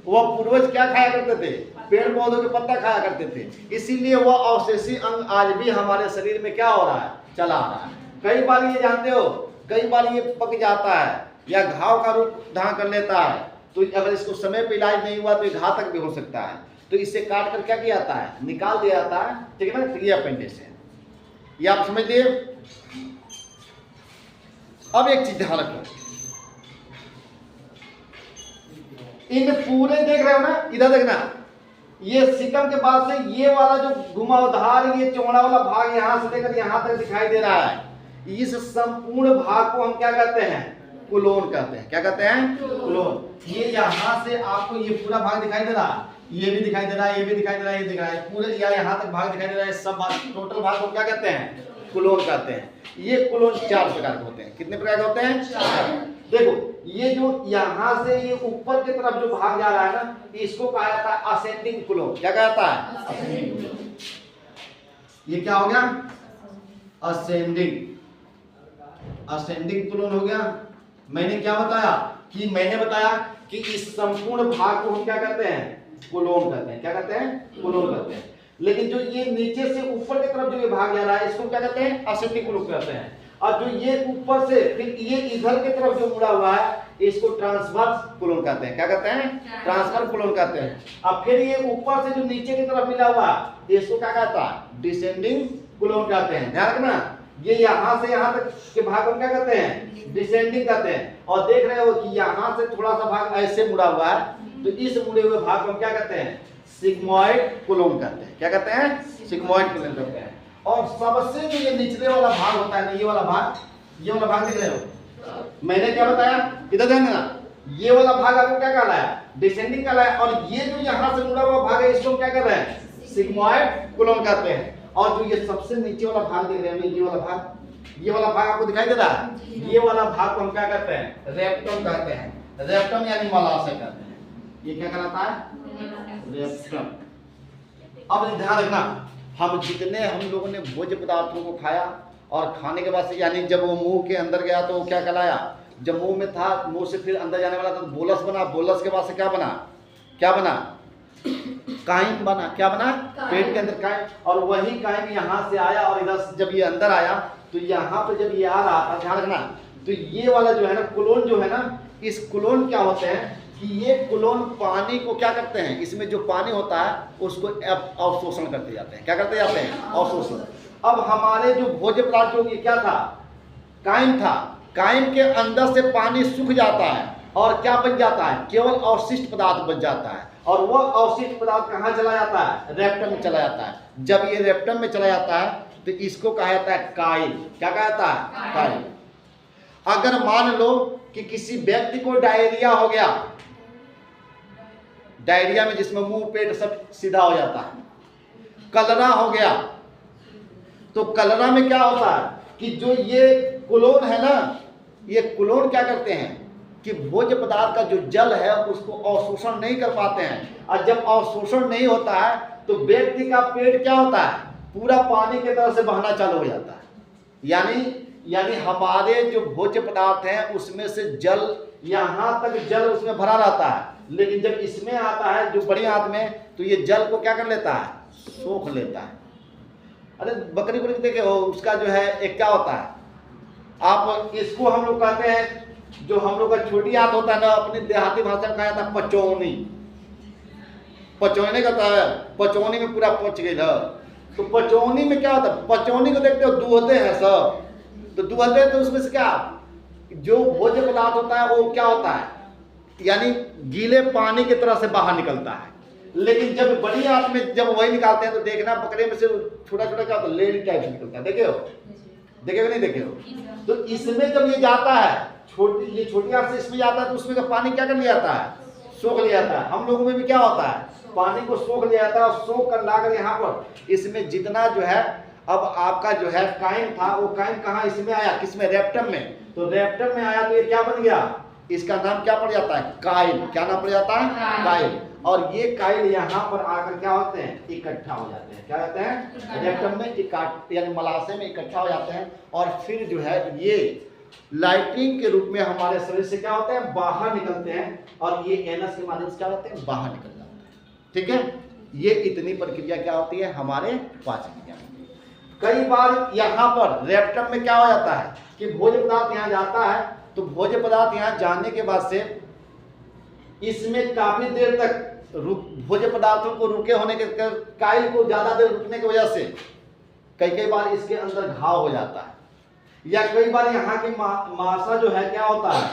वह पूर्वज क्या खाया करते थे? पेड़ पौधों के पत्ता खाया करते थे। इसीलिए वह अवशेषी अंग आज भी हमारे शरीर में क्या हो रहा है? चला आ रहा है। कई बार ये जानते हो, कई बार ये पक जाता है या घाव का रूप धारण कर लेता है, तो अगर इसको समय पे इलाज नहीं हुआ तो ये घातक भी हो सकता है। तो इसे काट कर क्या किया जाता है? निकाल दिया जाता है, ठीक है ना। ये अपेंडिक्स है, ये आप समझ लिए। अब एक चीज ध्यान रखो, इन पूरे देख रहे हो ना, इधर देखना, ये सिकम के बाद से ये वाला जो घुमावदार, ये चौड़ा वाला भाग यहां से लेकर यहां तक दिखाई दे रहा है, इस संपूर्ण भाग को हम क्या कहते हैं? कुलोन कहते हैं। क्या कहते हैं? कुलोन। ये यहां से आपको ये पूरा भाग दिखाई दे रहा है, ये भी दिखाई दे रहा है, ये भी दिखाई दे रहा है, ये दिख रहा है, पूरे या यहां तक भाग दिखाई दे रहा है, सब भाग, टोटल भाग को क्या कहते हैं? कुलोन कहते हैं। ये कुलोन 4 प्रकार के होते हैं। कितने प्रकार के होते हैं? 4। देखो, ये जो यहां से ये ऊपर की तरफ जो भाग जा रहा है ना, इसको कहा जाता है असेंडिंग कुलोन। क्या कहा जाता है? ये क्या हो गया? असेंडिंग, असेंडिंग कुलोन हो गया। मैंने क्या बताया कि मैंने बताया कि इस संपूर्ण भाग को हम क्या कहते हैं? कुलोन कहते हैं। क्या कहते हैं? कुलोन कहते हैं। लेकिन जो ये नीचे से ऊपर की तरफ जो ये भाग जा रहा है, इसको क्या कहते हैं? असेंडिंग कुलोन कहते हैं। और जो ये ऊपर से फिर ये इधर की तरफ जो मुड़ा हुआ है, इसको ट्रांसवर्स कुलोन कहते हैं। क्या कहते हैं? ट्रांसवर्स कुलोन कहते हैं। अब फिर ये ऊपर से जो नीचे की तरफ मिला हुआ है, इसको क्या कहता है? डिसेंडिंग कुलोन कहते हैं। ध्यान रखना, ये यहां से यहां तक के भाग को क्या कहते हैं? डिसेंडिंग कहते हैं। और देख रहे हो कि यहां से थोड़ा सा भाग ऐसे मुड़ा हुआ है, तो इस मुड़े हुए भाग को हम क्या कहते हैं? सिग्मोइड कुलोन कहते हैं। क्या कहते हैं? सिग्मोइड कुलोन कहते हैं। और सबसे जो ये निचले वाला भाग होता है ना, ये वाला भाग, ये वाला भाग देख रहे हो, मैंने क्या बताया? इधर ध्यान देना, ये वाला भाग आपको क्या कहलाया? डिसेंडिंग कहलाया। और ये जो यहां से मुड़ा हुआ भाग है, इसको क्या कर रहे हैं? सिग्मोइड कुलोन कहते हैं। और जो ये सबसे नीचे वाला भाग देख रहे हैं, ये वाला भाग, ये वाला भाग आपको दिखाई दे रहा है, ये वाला भाग को हम क्या कहते हैं? रेप्टम कहते हैं। रेप्टम यानी मलाशय कहते हैं। ये क्या कहलाता है? रेप्टम। अब ध्यान रखना, हम जितने हम लोगों ने भोज्य पदार्थों को खाया और खाने के बाद से यानी जब वो मुंह के अंदर गया तो क्या कहलाया? जब मुंह में था, मुंह से फिर अंदर जाने वाला था तो बोलस बना, बोलस के बाद से क्या बना? क्या बना? काइम बना। क्या बना? पेट के अंदर काइम। और वही काइम यहाँ से आया और इधर जब ये अंदर आया तो यहाँ पे जब ये आ रहा था, ध्यान रखना, तो ये वाला जो है ना कुलोन जो है ना, इस कुलोन क्या होते हैं कि ये कुलोन पानी को क्या करते हैं? इसमें जो पानी होता है उसको अवशोषण करते जाते हैं। क्या करते जाते हैं? अवशोषण। अब हमारे जो भोज्य पदार्थ जो ये क्या था? काइम था। काइम के अंदर से पानी सूख जाता है और क्या बच जाता है? केवल अवशिष्ट पदार्थ बच जाता है। और वह अवशिष्ट पदार्थ कहाँ चला जाता है? रेप्टम में चला जाता है। जब ये रेप्टम में चला जाता है तो इसको कहा जाता है काइल। क्या कहा जाता है? काइल। अगर मान लो कि किसी व्यक्ति को डायरिया हो गया, डायरिया में जिसमें मुंह पेट सब सीधा हो जाता है, कलरा हो गया, तो कलरा में क्या होता है कि जो ये कुलोन है ना, ये कुलोन क्या करते हैं कि भोज्य पदार्थ का जो जल है उसको अवशोषण नहीं कर पाते हैं। और जब अवशोषण नहीं होता है तो व्यक्ति का पेट क्या होता है? पूरा पानी की तरह से बहना चालू हो जाता है। यानी हमारे जो भोज्य पदार्थ हैं उसमें से जल, यहाँ तक जल उसमें भरा रहता है, लेकिन जब इसमें आता है जो बड़ी आंत में, तो ये जल को क्या कर लेता है? सोख लेता है। अरे बकरी को देखे हो, उसका जो है एक क्या होता है, आप इसको हम लोग कहते हैं, जो हम लोग का छोटी आंत होता है ना, अपनी देहाती भाषा में कहा जाता है पचौनी। पचौनी कहता है, पचौनी में पूरा पच गया। तो पचौनी में क्या होता है? पचौनी को देखते हो, दूहते हैं सब, तो दूहते हैं तो उसमें से क्या जो भोज्य पदार्थ होता है वो क्या होता है? यानी गीले पानी की तरह से बाहर निकलता है। लेकिन जब बड़ी आंत में जब वही निकालते हैं तो देखना बकरे में से छोटा छोटा क्या होता है? लेडी टाइप से निकलता है। देखे हो? देखे नहीं देखे हो? तो इसमें जब ये जाता है, ये छोटी आंत से इसमें जाता है तो उसमें का पानी क्या कर लिया जाता है? सोख लिया जाता है। हम लोगों में भी क्या होता है? पानी को सोख लिया जाता है। और सोख कर लाकर यहाँ पर इसमें जितना जो है, अब आपका जो है काइम था, वो काइम कहाँ इसमें आया? किसमें? रेप्टम में। तो रेप्टम में आया तो ये क्या बन गया? इसका नाम क्या पड़ जाता है? काइल। क्या नाम पड़ जाता है? काइल। और ये काइल यहाँ पर आकर क्या होते हैं? इकट्ठा हो जाते हैं। क्या होते हैं? रेक्टम में यानी मलाशय में इकट्ठा हो जाते हैं और फिर जो है ये लाइटिंग के रूप में हमारे शरीर से क्या होते हैं? बाहर निकलते हैं और ये एनस के माध्यम से क्या होते हैं? बाहर निकल जाते हैं। ठीक है, ये इतनी प्रक्रिया क्या होती है हमारे पाचन क्रिया में। कई बार यहाँ पर रेक्टम में क्या हो जाता है कि भोज्य पदार्थ यहाँ जाता है, तो भोज्य पदार्थ यहाँ जाने के बाद से इसमें काफी देर तक भोज्य पदार्थों को रुके होने के काइल को ज्यादा देर रुकने की वजह से कई बार इसके अंदर घाव हो जाता है, या कई बार यहाँ की मासा जो है क्या होता है?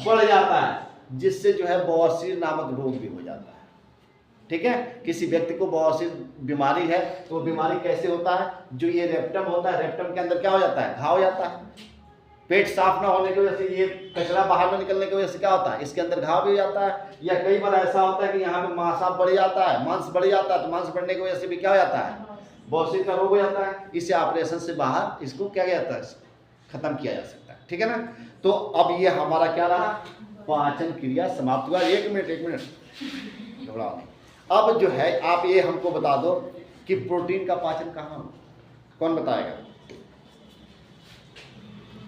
बढ़ जाता है, जिससे जो है बवासीर नामक रोग भी हो जाता है। ठीक है, किसी व्यक्ति को बवासीर बीमारी है तो बीमारी कैसे होता है? जो ये रेक्टम होता है, रेक्टम के अंदर क्या हो जाता है? घाव हो जाता है। पेट साफ ना होने की वजह से ये कचरा बाहर में निकलने की वजह से क्या होता है? इसके अंदर घाव भी हो जाता है। या कई बार ऐसा होता है कि यहाँ पे मांस बढ़ जाता है, मांस बढ़ जाता है, तो मांस बढ़ने की वजह से भी क्या हो जाता है? बवासीर का रोग हो जाता है। इसे ऑपरेशन से बाहर इसको क्या जाता है? खत्म किया जा सकता है। ठीक है ना। तो अब ये हमारा क्या रहा? पाचन क्रिया समाप्त हुआ। एक मिनट घबराओ नहीं। अब जो है आप ये हमको बता दो कि प्रोटीन का पाचन कहाँ हुआ? कौन बताएगा?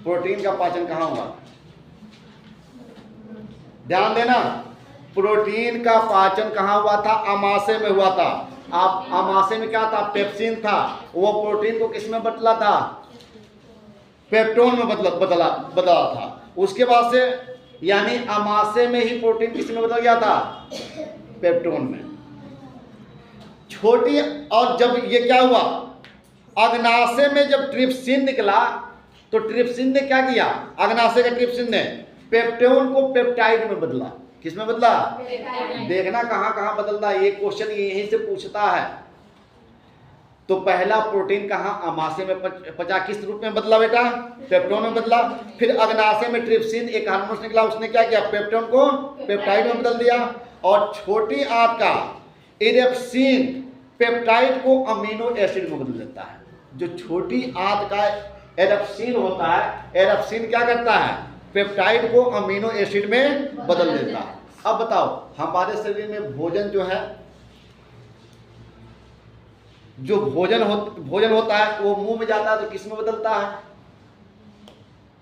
प्रोटीन का पाचन कहाँ हुआ? ध्यान देना, प्रोटीन का पाचन कहाँ हुआ था? आमाशय में हुआ था। आप आमाशय में क्या था? पेप्सिन था। वो प्रोटीन को किस में बदला था? पेप्टोन में बदला था। उसके बाद से यानी आमाशय में ही प्रोटीन किस में बदल गया था? पेप्टोन में। छोटी और जब ये क्या हुआ? अग्नाशय में जब ट्रिप्सिन निकला तो ट्रिप्सिन ने क्या किया? अग्नाशय के ट्रिप्सिन ने पेप्टोन को पेप्टाइड में बदला। किस में बदला? देखना कहां कहां बदलता है, ये क्वेश्चन यहीं से पूछता है। तो पहला प्रोटीन कहां? आमाशय में पचा। किस रूप में बदला बेटा? पेप्टोन में बदला। फिर अग्नाशय में ट्रिप्सिन एक हार्मोन निकला, उसने क्या किया? पेप्टोन को पेप्टाइड में बदल दिया। और छोटी आंत का इरेप्सिन पेप्टाइड को अमीनो एसिड में बदल देता है। जो छोटी आंत का एरेप्सिन होता है, एरेप्सिन क्या करता है? पेप्टाइड को अमीनो एसिड में बदल देता है। अब बताओ, हमारे शरीर में भोजन जो है, जो भोजन होता है वो मुंह में जाता है तो किस में बदलता है?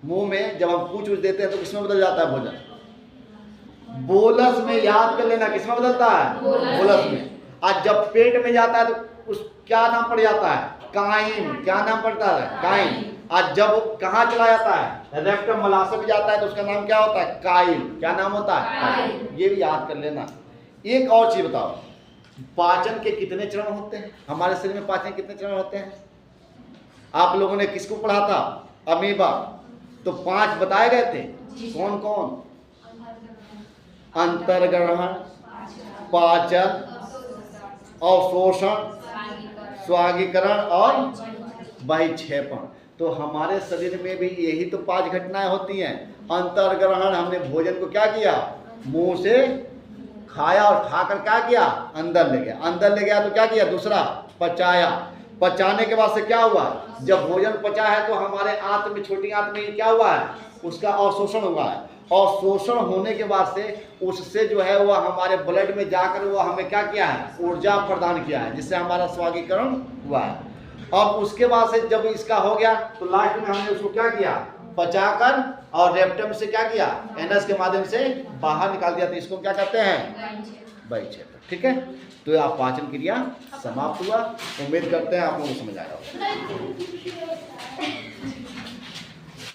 मुंह में जब हम पूछ देते हैं तो किस में बदल जाता है भोजन? बोलस में। याद कर लेना, किस में बदलता है? बोलस में। आज जब पेट में जाता है तो उस क्या नाम पड़ जाता है? काइम। क्या नाम पड़ता है? काइम। आज जब कहाँ चला जाता है? रेक्टम मलाशय में जाता है तो उसका नाम क्या होता है? काइल। क्या नाम होता है? काइल। ये भी याद कर लेना। एक और चीज बताओ, पाचन के कितने चरण होते हैं? हमारे शरीर में पाचन कितने चरण होते हैं? आप लोगों ने किसको पढ़ा था? अमीबा। तो 5 बताए गए थे। कौन कौन? अंतर्ग्रहण, पाचन, अवशोषण, स्वागीकरण और बहिक्षेपण। तो हमारे शरीर में भी यही तो 5 घटनाएं होती हैं। अंतर्ग्रहण, हमने भोजन को क्या किया? मुंह से खाया और खाकर क्या किया? अंदर ले गया। अंदर ले गया तो क्या किया? दूसरा पचाया। पचाने के बाद से क्या हुआ? जब भोजन पचा है तो हमारे आंत में, छोटी आंत में क्या हुआ है? उसका अवशोषण हुआ है। और शोषण होने के बाद से उससे जो है वह हमारे ब्लड में जाकर वह हमें क्या किया है? ऊर्जा प्रदान किया है, जिससे हमारा स्वागीकरण हुआ है। अब उसके बाद से जब इसका हो गया तो लास्ट में हमने उसको क्या किया? पचाकर और रेक्टम से क्या किया? एनस के माध्यम से बाहर निकाल दिया। तो इसको क्या कहते हैं? बहिक्षेपण। ठीक है, तो आप पाचन क्रिया समाप्त हुआ। उम्मीद करते हैं आप लोगों को समझ आया होगा।